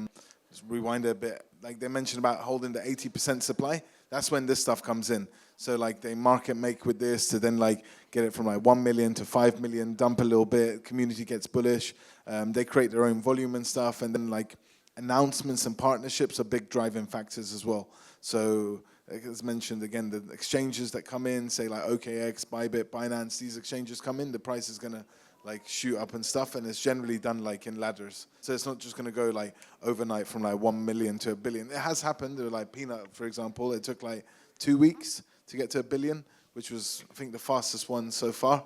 Speaker 7: just rewind it a bit. Like they mentioned about holding the 80% supply. That's when this stuff comes in. So like they market make with this to then like get it from like 1 million to 5 million, dump a little bit, community gets bullish. They create their own volume and stuff. And then like announcements and partnerships are big driving factors as well. So like as mentioned again, the exchanges that come in, say like OKX, Bybit, Binance, these exchanges come in, the price is gonna like shoot up and stuff, and it's generally done like in ladders. So it's not just gonna go like overnight from like 1 million to 1 billion. It has happened. Like Peanut, for example, it took like 2 weeks to get to 1 billion, which was I think the fastest one so far.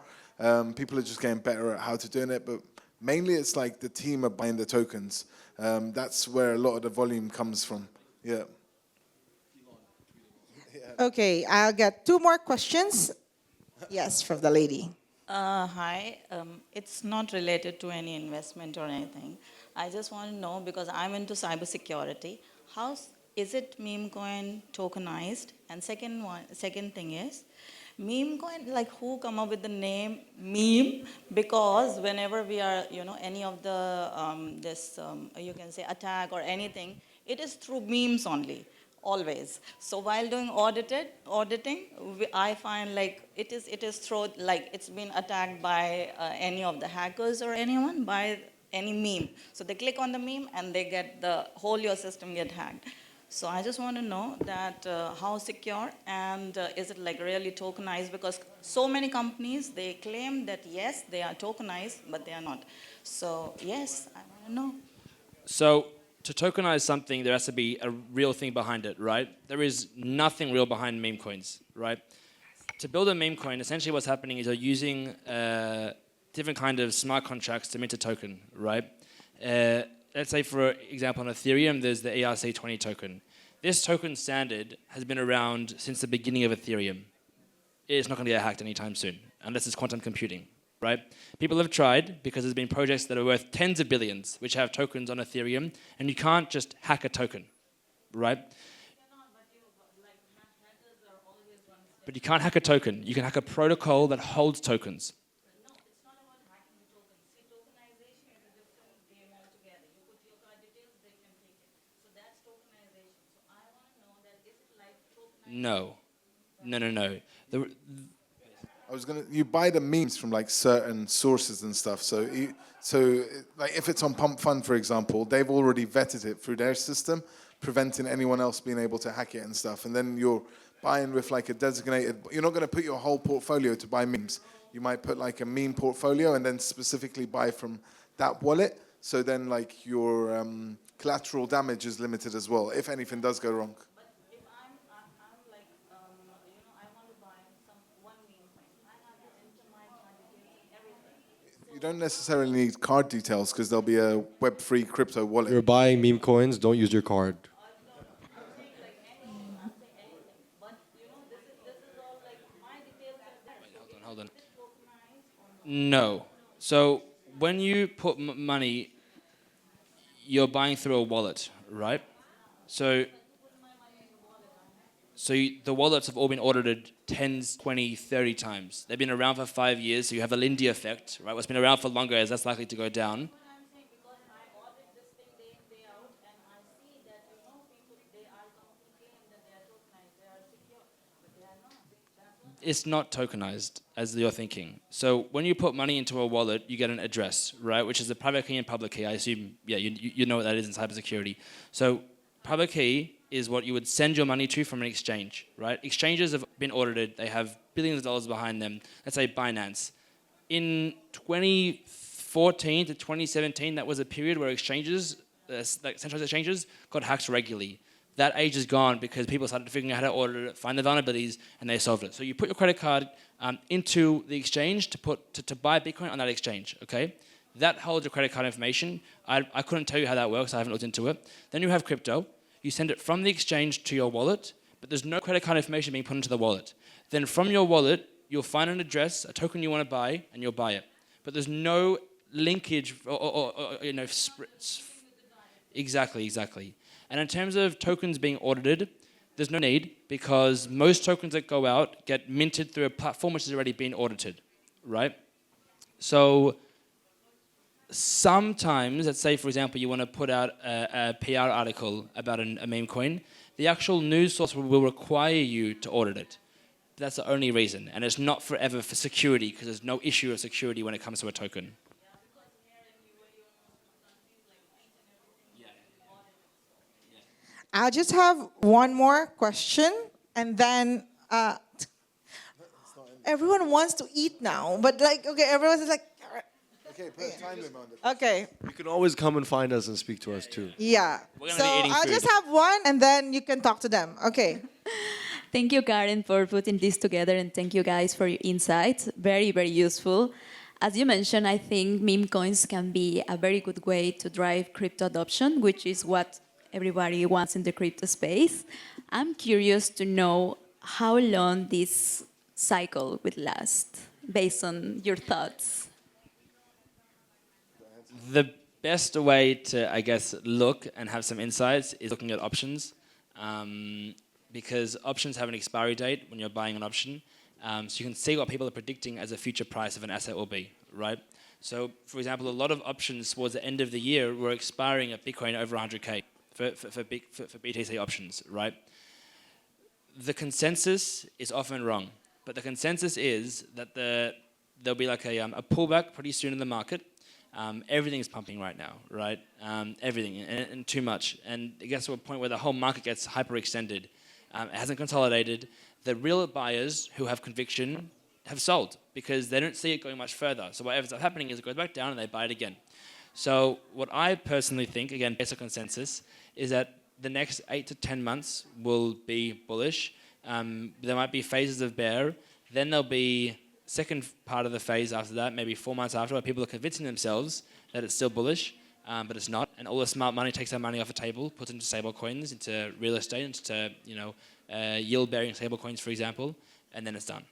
Speaker 7: People are just getting better at how to doing it, but mainly it's like the team are buying the tokens. That's where a lot of the volume comes from. Yeah.
Speaker 1: Okay, I'll get 2 more questions. Yes, from the lady.
Speaker 14: Hi, it's not related to any investment or anything. I just want to know, because I'm into cybersecurity, is it Memecoin tokenized? And second thing is, Memecoin, like who come up with the name meme? Because whenever we are, any of the, you can say attack or anything, it is through memes only. Always. So while doing auditing, I find like it is through, like it's been attacked by any of the hackers or anyone by any meme. So they click on the meme and they get the whole your system get hacked. So I just want to know that how secure and is it like really tokenized? Because so many companies, they claim that yes, they are tokenized, but they are not. So yes, I want to know.
Speaker 6: So to tokenize something, there has to be a real thing behind it, right? There is nothing real behind meme coins, right? To build a meme coin, essentially what's happening is you're using different kind of smart contracts to mint a token, right? Let's say, for example, on Ethereum, there's the ERC20 token. This token standard has been around since the beginning of Ethereum. It's not going to get hacked anytime soon, unless it's quantum computing, right? People have tried, because there's been projects that are worth tens of billions, which have tokens on Ethereum, and you can't just hack a token, right? But you can't hack a token. You can hack a protocol that holds tokens. No.
Speaker 7: You buy the memes from like certain sources and stuff. So like if it's on Pump Fund, for example, they've already vetted it through their system, preventing anyone else being able to hack it and stuff. And then you're buying with like a designated. You're not going to put your whole portfolio to buy memes. You might put like a meme portfolio and then specifically buy from that wallet. So then like your collateral damage is limited as well, if anything does go wrong. You don't necessarily need card details because there'll be a Web3 crypto wallet.
Speaker 4: If you're buying meme coins, don't use your card.
Speaker 6: Hold on. No. So when you put money, you're buying through a wallet, right? So the wallets have all been audited 10, 20, 30 times. They've been around for 5 years, so you have a Lindy effect, right? What's been around for longer is less likely to go down. It's not tokenized, as you're thinking. So when you put money into a wallet, you get an address, right? Which is a private key and public key. I assume, yeah, you know what that is in cybersecurity. So public key is what you would send your money to from an exchange, right? Exchanges have been audited. They have billions of dollars behind them. Let's say Binance. In 2014 to 2017, that was a period where exchanges, like centralized exchanges, got hacked regularly. That age is gone because people started figuring out how to audit it, find the vulnerabilities, and they solved it. So you put your credit card into the exchange to buy Bitcoin on that exchange, okay? That holds your credit card information. I couldn't tell you how that works. I haven't looked into it. Then you have crypto. You send it from the exchange to your wallet, but there's no credit card information being put into the wallet. Then from your wallet, you'll find an address, a token you want to buy, and you'll buy it. But there's no linkage or Exactly. And in terms of tokens being audited, there's no need because most tokens that go out get minted through a platform which has already been audited, right? So Sometimes, let's say, for example, you want to put out a PR article about a meme coin, the actual news source will require you to audit it. That's the only reason. And it's not forever for security, because there's no issue of security when it comes to a token.
Speaker 1: I'll just have one more question, and then everyone wants to eat now. But like, okay, everyone's like,
Speaker 7: Okay, put a time limit on it.
Speaker 1: okay,
Speaker 4: You can always come and find us and speak to us too.
Speaker 1: yeah.
Speaker 6: We're gonna
Speaker 1: So
Speaker 6: be eating
Speaker 1: I'll
Speaker 6: food.
Speaker 1: just have one, and then you can talk to them. Okay.
Speaker 15: Thank you, Karen, for putting this together, and thank you guys for your insights. Very, very useful. As you mentioned, I think meme coins can be a very good way to drive crypto adoption, which is what everybody wants in the crypto space. I'm curious to know how long this cycle will last, based on your thoughts.
Speaker 6: The best way to, I guess, look and have some insights is looking at options. Because options have an expiry date when you're buying an option. So you can see what people are predicting as a future price of an asset will be, right? So, for example, a lot of options towards the end of the year were expiring at Bitcoin over 100K for BTC options, right? The consensus is often wrong, but the consensus is that there'll be like a pullback pretty soon in the market. Everything's pumping right now, right? Everything, and too much. And it gets to a point where the whole market gets hyperextended. It hasn't consolidated. The real buyers who have conviction have sold because they don't see it going much further. So whatever's happening is it goes back down and they buy it again. So what I personally think, again, based on consensus, is that the next 8 to 10 months will be bullish. There might be phases of bear. Then there'll be second part of the phase after that, maybe 4 months after, where people are convincing themselves that it's still bullish, but it's not. And all the smart money takes that money off the table, puts it into stable coins, into real estate, into yield-bearing stable coins, for example, and then it's done.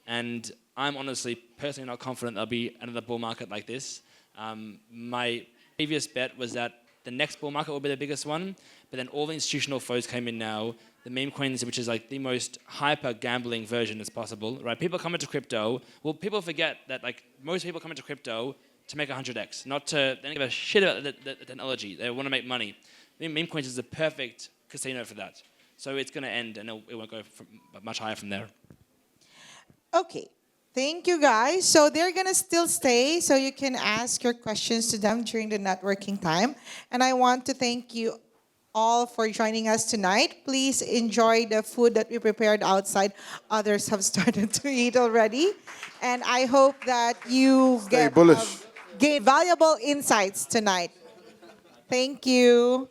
Speaker 6: And I'm honestly, personally not confident there'll be another bull market like this. My previous bet was that the next bull market will be the biggest one, but then all the institutional flows came in now. The meme coins, which is like the most hyper gambling version as possible, right? People come into crypto. Well, people forget that like most people come into crypto to make 100x, not to, they don't give a shit about the technology. They want to make money. Meme coins is the perfect casino for that. So it's going to end and it won't go much higher from there.
Speaker 1: Okay. Thank you, guys. So they're going to still stay so you can ask your questions to them during the networking time. And I want to thank you all for joining us tonight. Please enjoy the food that we prepared outside. Others have started to eat already. And I hope that you
Speaker 7: Stay bullish.
Speaker 1: gain valuable insights tonight. Thank you.